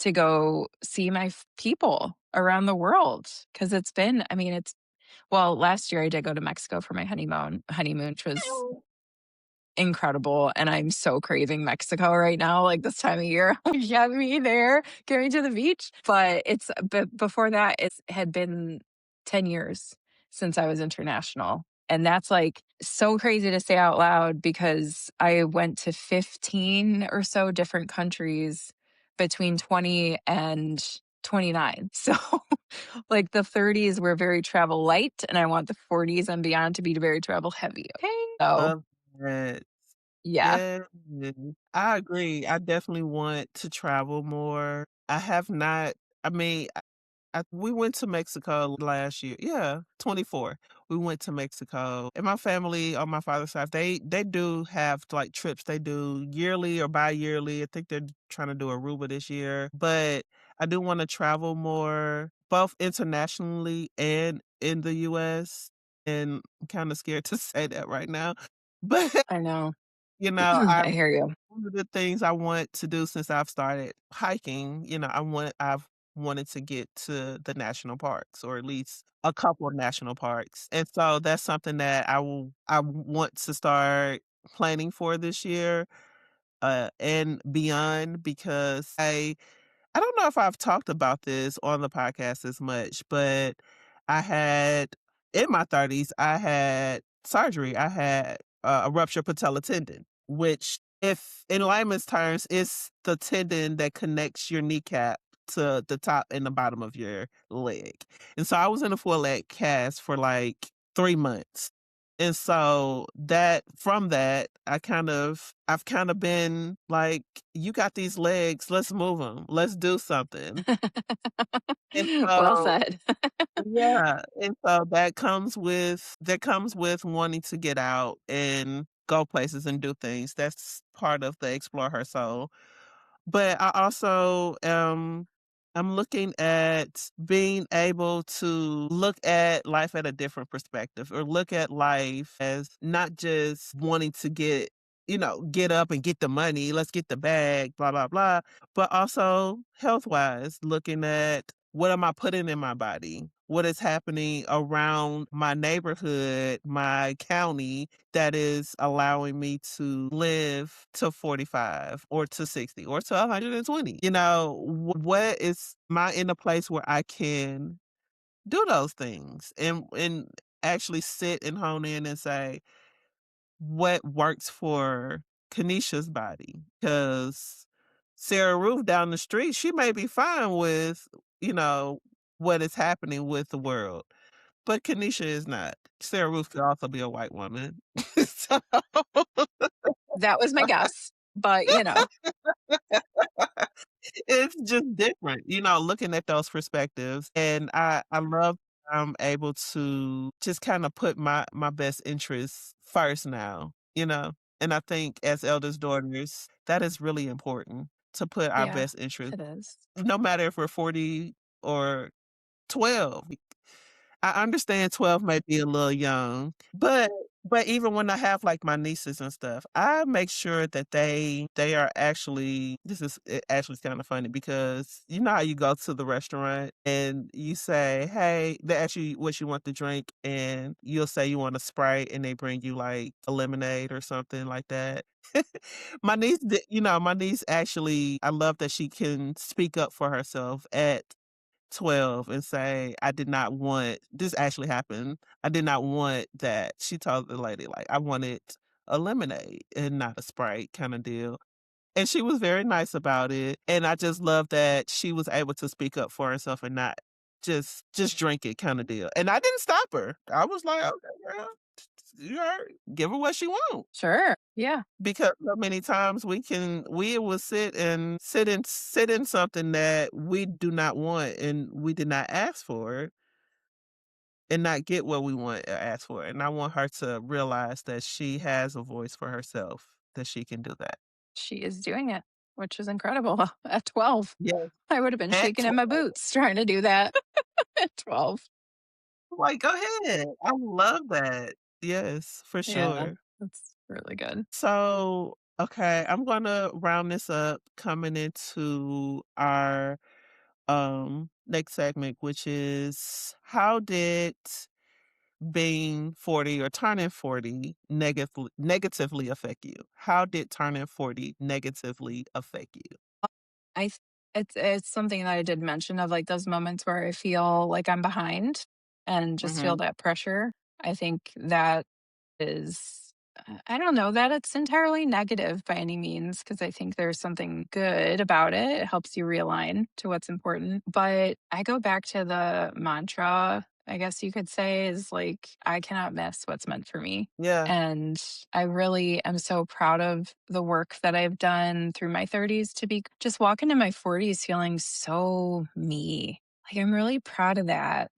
to go see my people around the world. Cause it's been, I mean, well, last year I did go to Mexico for my honeymoon, which was incredible, and I'm so craving Mexico right now, like, this time of year. Get me there, get me to the beach, but before that, it had been 10 years since I was international, and that's, like, so crazy to say out loud because I went to 15 or so different countries between 20 and 29. So, like, the 30s were very travel light, and I want the 40s and beyond to be very travel heavy, okay? So, Love that. yeah, Yes, I agree. I definitely want to travel more. I have not I mean, we went to Mexico last year. Yeah, 24. We went to Mexico. And my family on my father's side, they do have like trips they do yearly or bi-yearly. I think they're trying to do Aruba this year. But I do want to travel more, both internationally and in the US. And I'm kind of scared to say that right now. But I know. I I hear you. one of the things I want to do since I've started hiking, I've wanted to get to the national parks or at least a couple of national parks. And so that's something that I want to start planning for this year, and beyond because I don't know if I've talked about this on the podcast as much, but I had in my 30s, I had surgery. I had a ruptured patella tendon, which, if in layman's terms, is the tendon that connects your kneecap to the top and the bottom of your leg. And so I was in a full leg cast for like 3 months. And so that from that, I've kind of been like, you got these legs, let's move them. Let's do something. And Well so said. yeah, and so that comes with wanting to get out and go places and do things. That's part of the explore her soul. But I also I'm looking at being able to look at life at a different perspective or look at life as not just wanting to get up and get the money, let's get the bag, blah, blah, blah, but also health wise, looking at what am I putting in my body? What is happening around my neighborhood, my county, that is allowing me to live to 45 or to 60 or to 120. What is my in a place where I can do those things and actually sit and hone in and say what works for Kenicia's body? Because Sarah Ruth down the street, she may be fine with, you know, what is happening with the world, but Kenesha is not. Sarah Ruth could also be a white woman. So That was my guess, but, it's just different, looking at those perspectives. And I love I'm able to just kind of put my best interests first now, you know. And I think as eldest daughters, that is really important to put our yeah, best interests, it is. no matter if we're 40 or 12. I understand 12 may be a little young, but even when I have, like, my nieces and stuff, I make sure that they are actually it actually is kinda funny because you know how you go to the restaurant and you say, "Hey," they ask you what you want to drink, and you'll say you want a Sprite, and they bring you, like, a lemonade or something like that. My niece actually I love that she can speak up for herself at 12 and say, "I did not want" this actually happened. "I did not want that." She told the lady, like, "I wanted a lemonade and not a Sprite," kinda deal. And she was very nice about it, and I just love that she was able to speak up for herself and not just drink it kinda deal. And I didn't stop her. I was like, "Okay, girl, you heard. Give her what she want." Sure. Yeah. Because so many times we will sit in something that we do not want and we did not ask for and not get what we want or ask for. And I want her to realize that she has a voice for herself, that she can do that. She is doing it, which is incredible at 12. Yes. I would have been At shaking in my 12. boots trying to do that at 12. Like, go ahead. I love that. Yes, for Yeah, sure. that's really good. So, okay, I'm gonna round this up coming into our next segment, which is how did being 40 or turning 40 negatively affect you? How did turning 40 negatively affect you? I th it's something that I did mention of, like, those moments where I feel like I'm behind and just feel Mhm. that pressure. I think that is I don't know that it's entirely negative by any means because I think there's something good about it. It helps you realign to what's important. But I go back to the mantra, I guess you could say, is like, I cannot miss what's meant for me. Yeah. And I really am so proud of the work that I've done through my 30s to be just walk into my 40s feeling so me. Like, I'm really proud of that.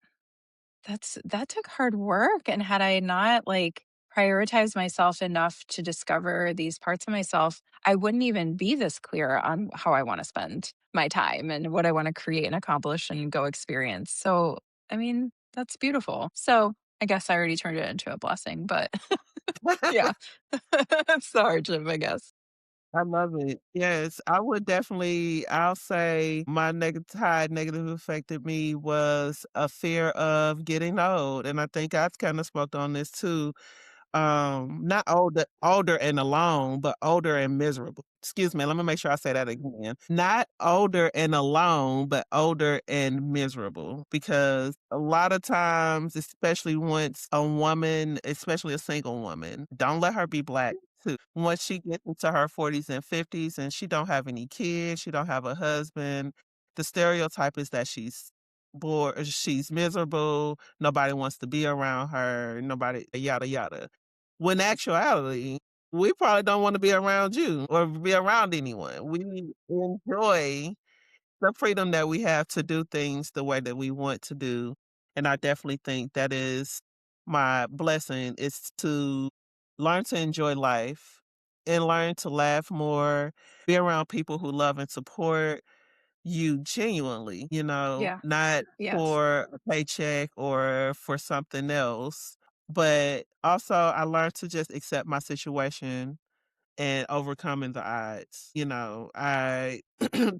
That took hard work, and had I not, like, prioritized myself enough to discover these parts of myself, I wouldn't even be this clear on how I wanna spend my time and what I wanna create and accomplish and go experience. So, I mean, that's beautiful. So, I guess I already turned it into a blessing, but yeah. It's the hardship, I guess. I love it. Yes, I'll say my how it negatively affected me was a fear of getting old. And I think I've kind of spoke on this too. Not older and alone, but older and miserable. Excuse me, let me make sure I say that again. Not older and alone, but older and miserable. Because a lot of times, especially once a woman, especially a single woman, don't let her be black too. Once she gets into her 40s and 50s and she don't have any kids, she don't have a husband, the stereotype is that she's bored, she's miserable, nobody wants to be around her, nobody yada yada. When actuality, we probably don't want to be around you or be around anyone. We enjoy the freedom that we have to do things the way that we want to do. And I definitely think that is my blessing is to learn to enjoy life and learn to laugh more, be around people who love and support you genuinely, Yeah. not Yes. for a paycheck or for something else. But also, I learned to just accept my situation and overcoming the odds. I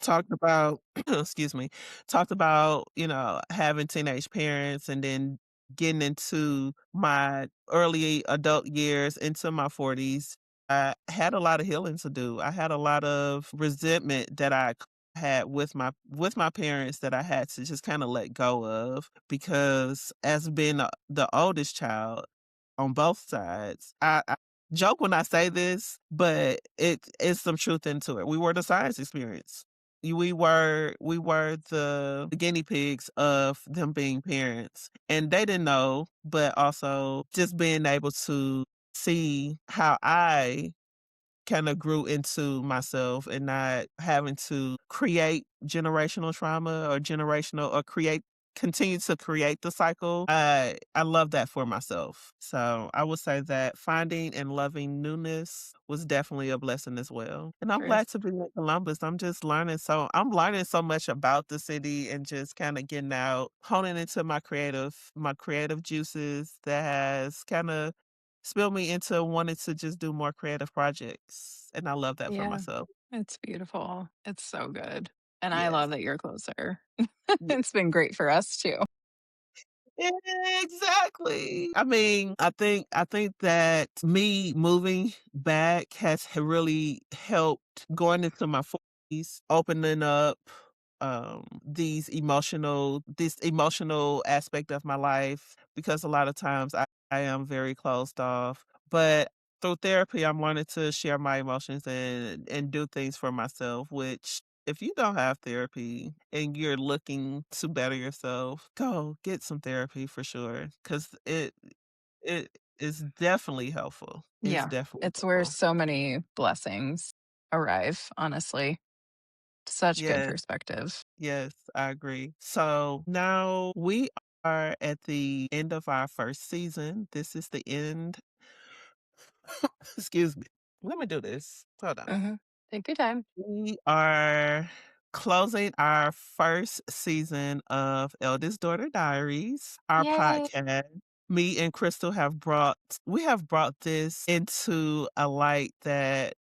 talked about, excuse me, talked about, having teenage parents and then getting into my early adult years into my 40s. I had a lot of healing to do. I had a lot of resentment that I had with my parents that I had to just kind of let go of because as being the oldest child on both sides, I joke when I say this, but it's some truth into it. We were the science experience. We were the guinea pigs of them being parents. And they didn't know, but also just being able to see how I kinda grew into myself and not having to create generational trauma or generational or continue to create the cycle. I love that for myself. So, I would say that finding and loving newness was definitely a blessing as well. And I'm Chris. glad to be in Columbus. I'm learning so much about the city and just kinda getting out, honing into my creative juices that has kinda spilled me into wanting to just do more creative projects, and I love that for Yeah. myself. It's beautiful. It's so good. And I Yes. love that you're closer. Ye It's been great for us too. Exactly. I mean, I think that me moving back has really helped going into my 40s, opening up, this emotional aspect of my life because a lot of times I am very closed off, but through therapy, I'm learning to share my emotions and do things for myself, which if you don't have therapy and you're looking to better yourself, go get some therapy for sure, because it is definitely helpful. It's Yeah. definitely It's where helpful. so many blessings arrive, honestly. Such good Yes, perspective. yes, I agree. So now we are at the end of our first season. This is the end. Excuse me. Let me do this. Hold on. Mhm. Take your time. We are closing our first season of Eldest Daughter Diaries, our Yay. podcast. Me and Crystal have brought this into a light that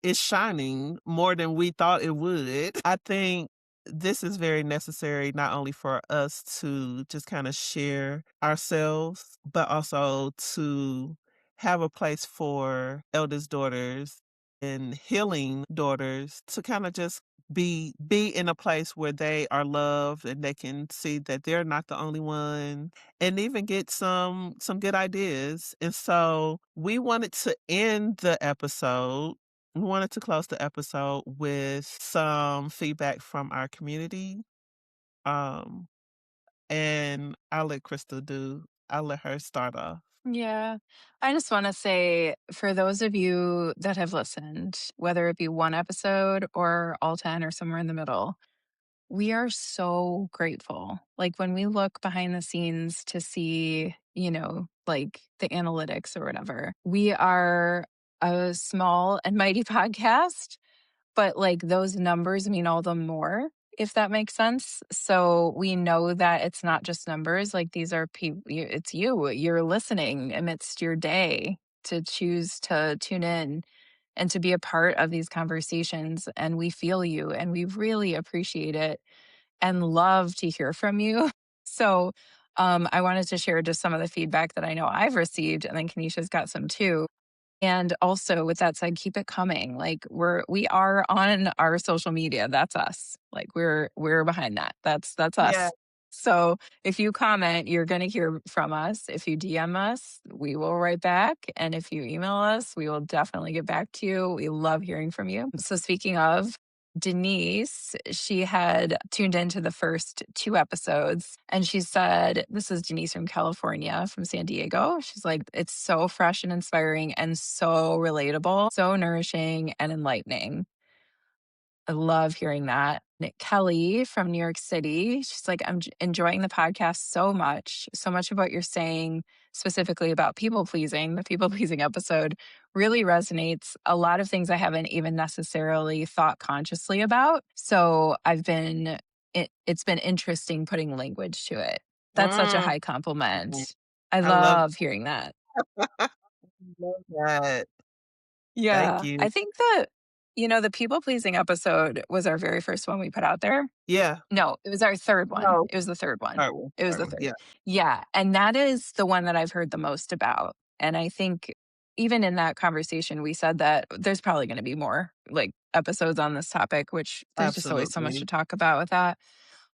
is shining more than we thought it would. I think this is very necessary not only for us to just kind of share ourselves, but also to have a place for eldest daughters and healing daughters to kind of just be in a place where they are loved and they can see that they're not the only one and even get some good ideas. And so we wanted to end the episode we wanted to close the episode with some feedback from our community. Um, and I'll let her start off. Yeah. I just want to say for those of you that have listened, whether it be one episode or all 10 or somewhere in the middle, we are so grateful. Like when we look behind the scenes to see, like the analytics or whatever, we are a small and mighty podcast, but like those numbers mean all the more, if that makes sense. So we know that it's not just numbers. Like these are people, it's you, you're listening amidst your day to choose to tune in and to be a part of these conversations. And we feel you and we really appreciate it and love to hear from you. So I wanted to share just some of the feedback that I know I've received, and then Kenicia's got some too. And also with that said, keep it coming. Like we are on our social media. That's us. Like we're behind that. That's Yeah. us. So if you comment, you're gonna hear from us. If you DM us, we will write back. And if you email us, we will definitely get back to you. We love hearing from you. So speaking of, Denise, she had tuned into the first 2 episodes, and she said, this is Denise from California, from San Diego. She's like, "It's so fresh and inspiring and so relatable, so nourishing and enlightening." I love hearing that. Nick Kelly from New York City, she's like, "I'm enjoying the podcast so much. So much of what you're saying, specifically about people pleasing, the people pleasing episode really resonates. A lot of things I haven't even necessarily thought consciously about. So it's been interesting putting language to it." That's such a Mm, high compliment. I I love love hearing that. love that. Thank Yeah. I you. think that, the people pleasing episode was our very first one we put out there. Yeah. No, it was our 3rd one. No, It was the 3rd one. third one, It was third the one, 3rd. yeah, Yeah, and that is the one that I've heard the most about, and I think even in that conversation, we said that there's probably gonna be more, like, episodes on this topic, which there's just always so much to absolutely. talk about with that.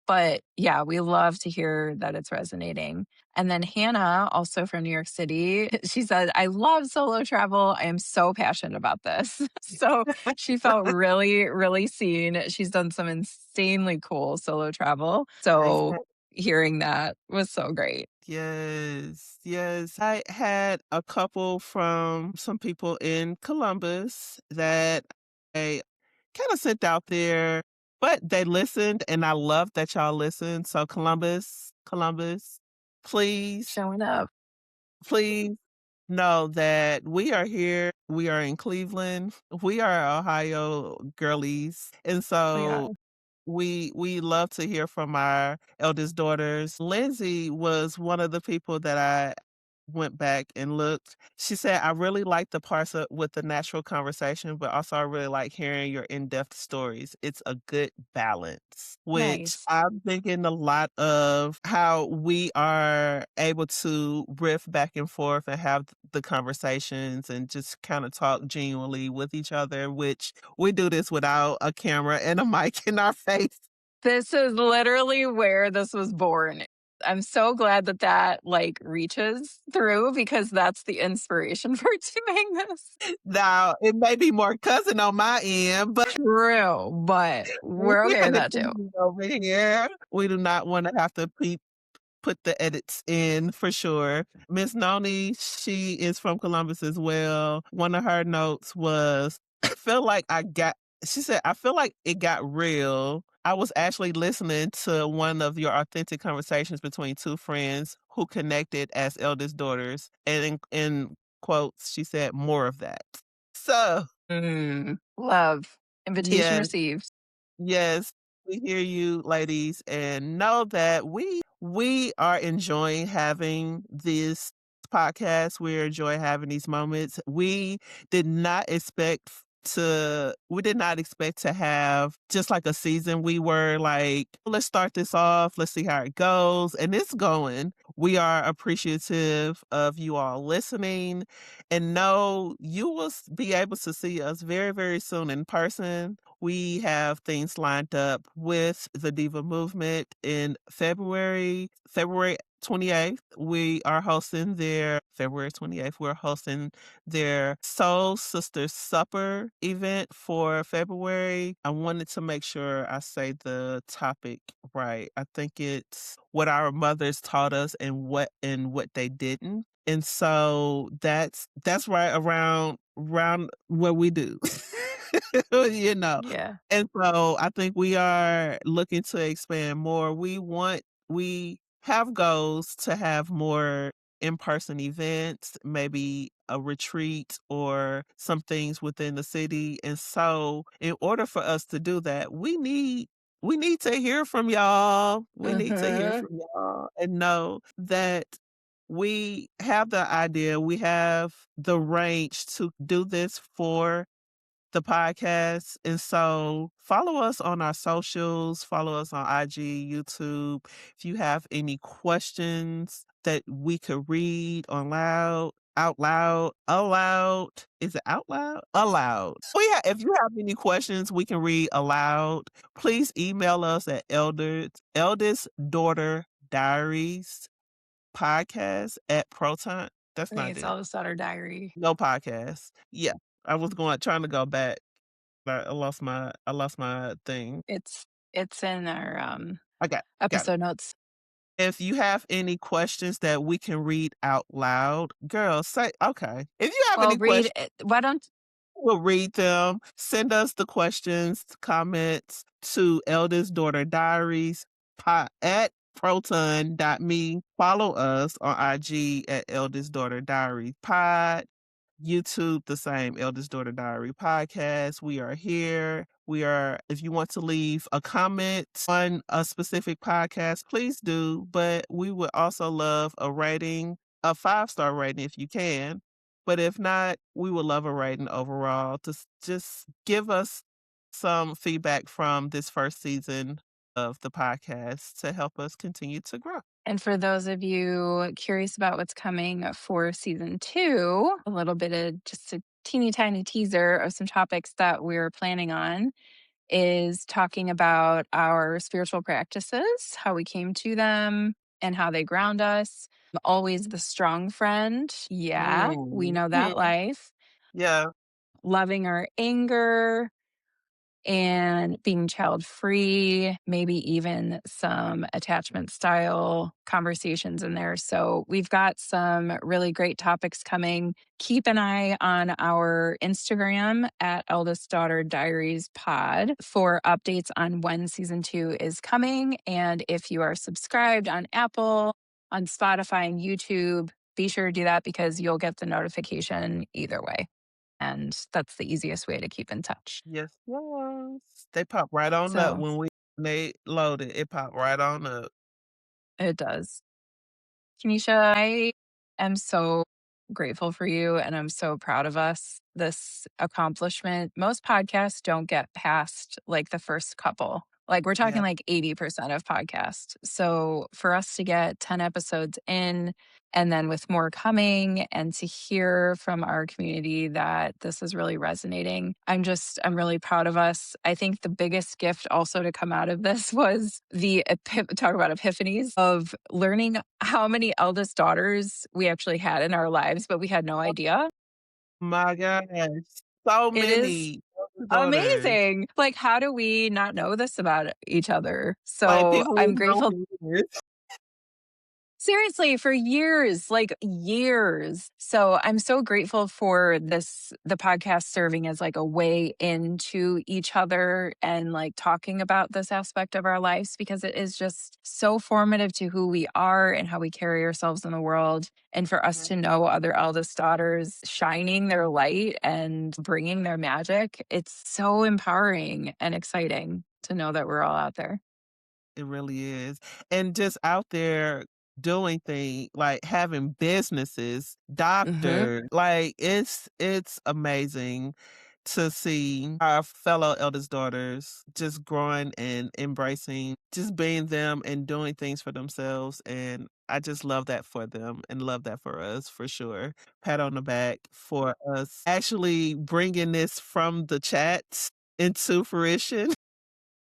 But, yeah, we love to hear that it's resonating. And then Hannah, also from New York City, she said, "I love solo travel. I am so passionate about this." So she felt really, really seen. She's done some insanely cool solo travel. So Exactly. hearing that was so great. Yes, yes. I had a couple from some people in Columbus that I kinda sent out there, but they listened, and I love that y'all listened. So Columbus, please, Showing up. please know that we are here. We are in Cleveland. We are Ohio girlies, and Oh, yeah. so we love to hear from our eldest daughters. Lindsay was one of the people that I went back and looked. She said, "I really like the parts with the natural conversation, but also I really like hearing your in-depth stories. It's a good balance," which Nice. I'm thinking a lot of how we are able to riff back and forth and have the conversations and just kind of talk genuinely with each other, which we do this without a camera and a mic in our face. This is literally where this was born. I'm so glad that that, like, reaches through because that's the inspiration for doing this. Now, it may be more cousin on my end, but True, but we're we okay are with the that too. cousin over here. We do not wanna have to put the edits in for sure. Miss Noni, she is from Columbus as well. One of her notes was, I feel like I got she said, "I feel like it got real. I was actually listening to one of your authentic conversations between 2 friends who connected as eldest daughters." And in quotes, she said, "More of that." So, Love. Invitation yes. received. Yes, we hear you, ladies, and know that we are enjoying having this podcast. We enjoy having these moments. Did not expect we did not expect to have just like a season. We were like, let's start this off, let's see how it goes. And it's going. We are appreciative of you all listening and know you will be able to see us very, very soon in person. We have things lined up with the Diva Movement in February 28th. We are hosting their February 28th. We're hosting their Soul Sister Supper event for February. I wanted to make sure I say the topic right. I think it's what our mothers taught us and what they didn't. And so that's right around what we do. you know. Yeah. And so I think we are looking to expand more. We have goals to have more in-person events, maybe a retreat or some things within the city. And so in order for us to do that, we need to hear from y'all. We need to hear Mhm. from y'all and know that we have the idea, we have the range to do this for the podcast. And so follow us on our socials, follow us on IG, YouTube. If you have any questions that we could read on aloud. Is it out loud? Aloud. If you have any questions we can read aloud, please email us at eldest daughter diaries podcast at proton. That's I think not it's it. all Daughter Diary. No podcast. Yeah. I was trying to go back. I lost my thing. It's in our, Got it. episode notes. If you have any questions that we can read out loud, girl, say okay. If you have Well, any read questions, it why don't we'll read them. Send us the questions, comments to Eldest Daughter Diaries at proton.me. Follow us on IG at Eldest Daughter Diary Pod. YouTube, the same Eldest Daughter Diary podcast. We are here. If you want to leave a comment on a specific podcast, please do. But we would also love a rating, a 5-star rating if you can. But if not, we would love a rating overall to just give us some feedback from this first season of the podcast to help us continue to grow. and for those of you curious about what's coming for season 2, a little bit of just a teeny tiny teaser of some topics that we're planning on is talking about our spiritual practices, how we came to them, and how they ground us. Always the strong friend. Yeah, we know that Mhm. life. Yeah. Loving our anger, and being child free, maybe even some attachment style conversations in there. So, we've got some really great topics coming. Keep an eye on our Instagram at Eldest Daughter Diaries Pod for updates on when season 2 is coming. And if you are subscribed on Apple, on Spotify, and YouTube, be sure to do that because you'll get the notification either way. And that's the easiest way to keep in touch. Yes, yes. They pop right on up So when they load it. It pop right on up. it does. Kenesha, I am so grateful for you and I'm so proud of us. This accomplishment, most podcasts don't get past like the first couple. Like we're talking Yeah, like 80% of podcasts. So for us to get 10 episodes in and then with more coming and to hear from our community that this is really resonating, I'm really proud of us. I think the biggest gift also to come out of this was talk about epiphanies of learning how many eldest daughters we actually had in our lives, but we had no idea. my gosh. So It is many daughters. amazing. Like, how do we not know this about each other? Like, So people I'm we've known grateful. for years. Seriously, for years, like years. So I'm so grateful for the podcast serving as like a way into each other and like talking about this aspect of our lives because it is just so formative to who we are and how we carry ourselves in the world. And for us Mhm. to know other eldest daughters shining their light and bringing their magic, it's so empowering and exciting to know that we're all out there. It really is. And just out there doing things, like having businesses, Hmm. doctors, like it's amazing to see our fellow eldest daughters just growing and embracing, just being them and doing things for themselves. And I just love that for them and love that for us for sure. Pat on the back for us actually bringing this from the chats into fruition.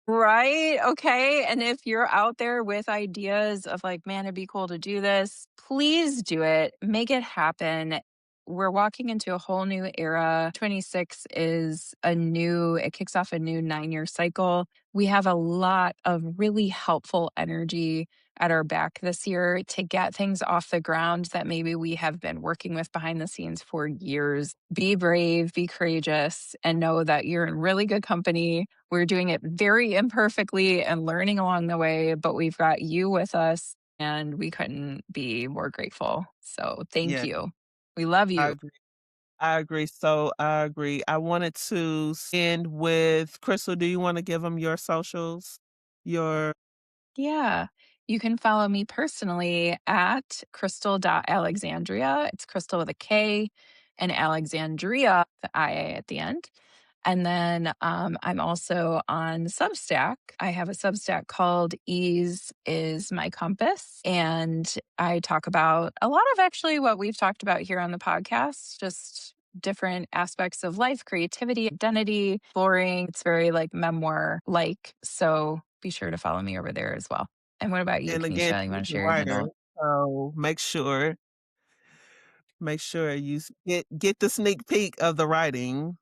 Right? Okay. And if you're out there with ideas of like, man, it'd be cool to do this, please do it. Make it happen. We're walking into a whole new era. 26 it kicks off a new 9-year cycle. We have a lot of really helpful energy at our back this year to get things off the ground that maybe we have been working with behind the scenes for years. Be brave, be courageous, and know that you're in really good company. We're doing it very imperfectly and learning along the way, but we've got you with us and we couldn't be more grateful. So thank Yeah, you. We love I you. agree. I agree. So I agree. I wanted to end with Crystal. Do you want to give them your socials? Your Yeah. You can follow me personally at Krystal.Alexandria. It's Crystal with a K and Alexandria, the IA at the end. And then I'm also on Substack. I have a Substack called Ease is My Compass. And I talk about a lot of actually what we've talked about here on the podcast, just different aspects of life, creativity, identity, exploring. It's very like memoir like. So be sure to follow me over there as well. And what about you, and again, Kanisha? You want she's to a share your writer. handle? So make sure you get the sneak peek of the writing.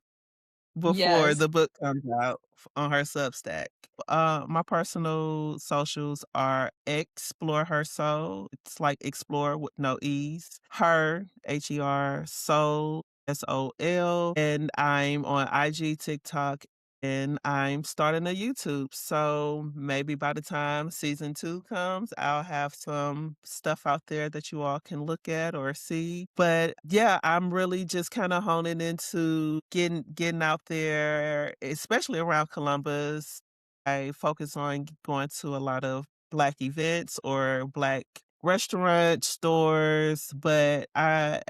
before Yes. the book comes out on her Substack. My personal socials are Explore Her Soul. It's like explore with no E's. Her, Her, Soul, SOL. And I'm on IG, TikTok, and I'm starting a YouTube. So maybe by the time season 2 comes, I'll have some stuff out there that you all can look at or see. But yeah, I'm really just kind of honing into getting out there, especially around Columbus. I focus on going to a lot of Black events or Black restaurant stores, but I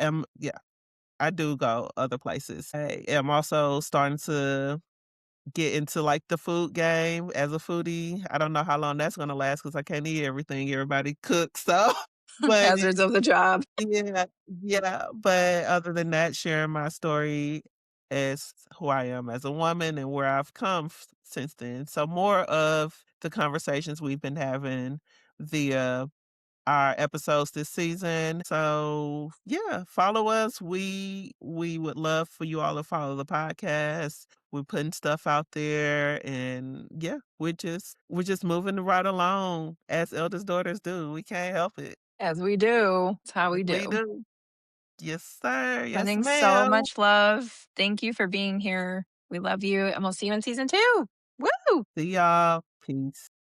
do go other places. I am also starting to get into, like, the food game as a foodie. I don't know how long that's gonna last because I can't eat everything everybody cooks, so but Hazards of the job. yeah, yeah, but other than that, sharing my story as who I am as a woman and where I've come since then. So more of the conversations we've been having via our episodes this season. So yeah, follow us. We would love for you all to follow the podcast. We're putting stuff out there and yeah, we're just moving right along as eldest daughters do. We can't help it. As we do. It's how we We do. do. Yes, sir. Yes, Sending so ma'am. much love. Thank you for being here. We love you, and we'll see you in season 2. Woo! See y'all. Peace.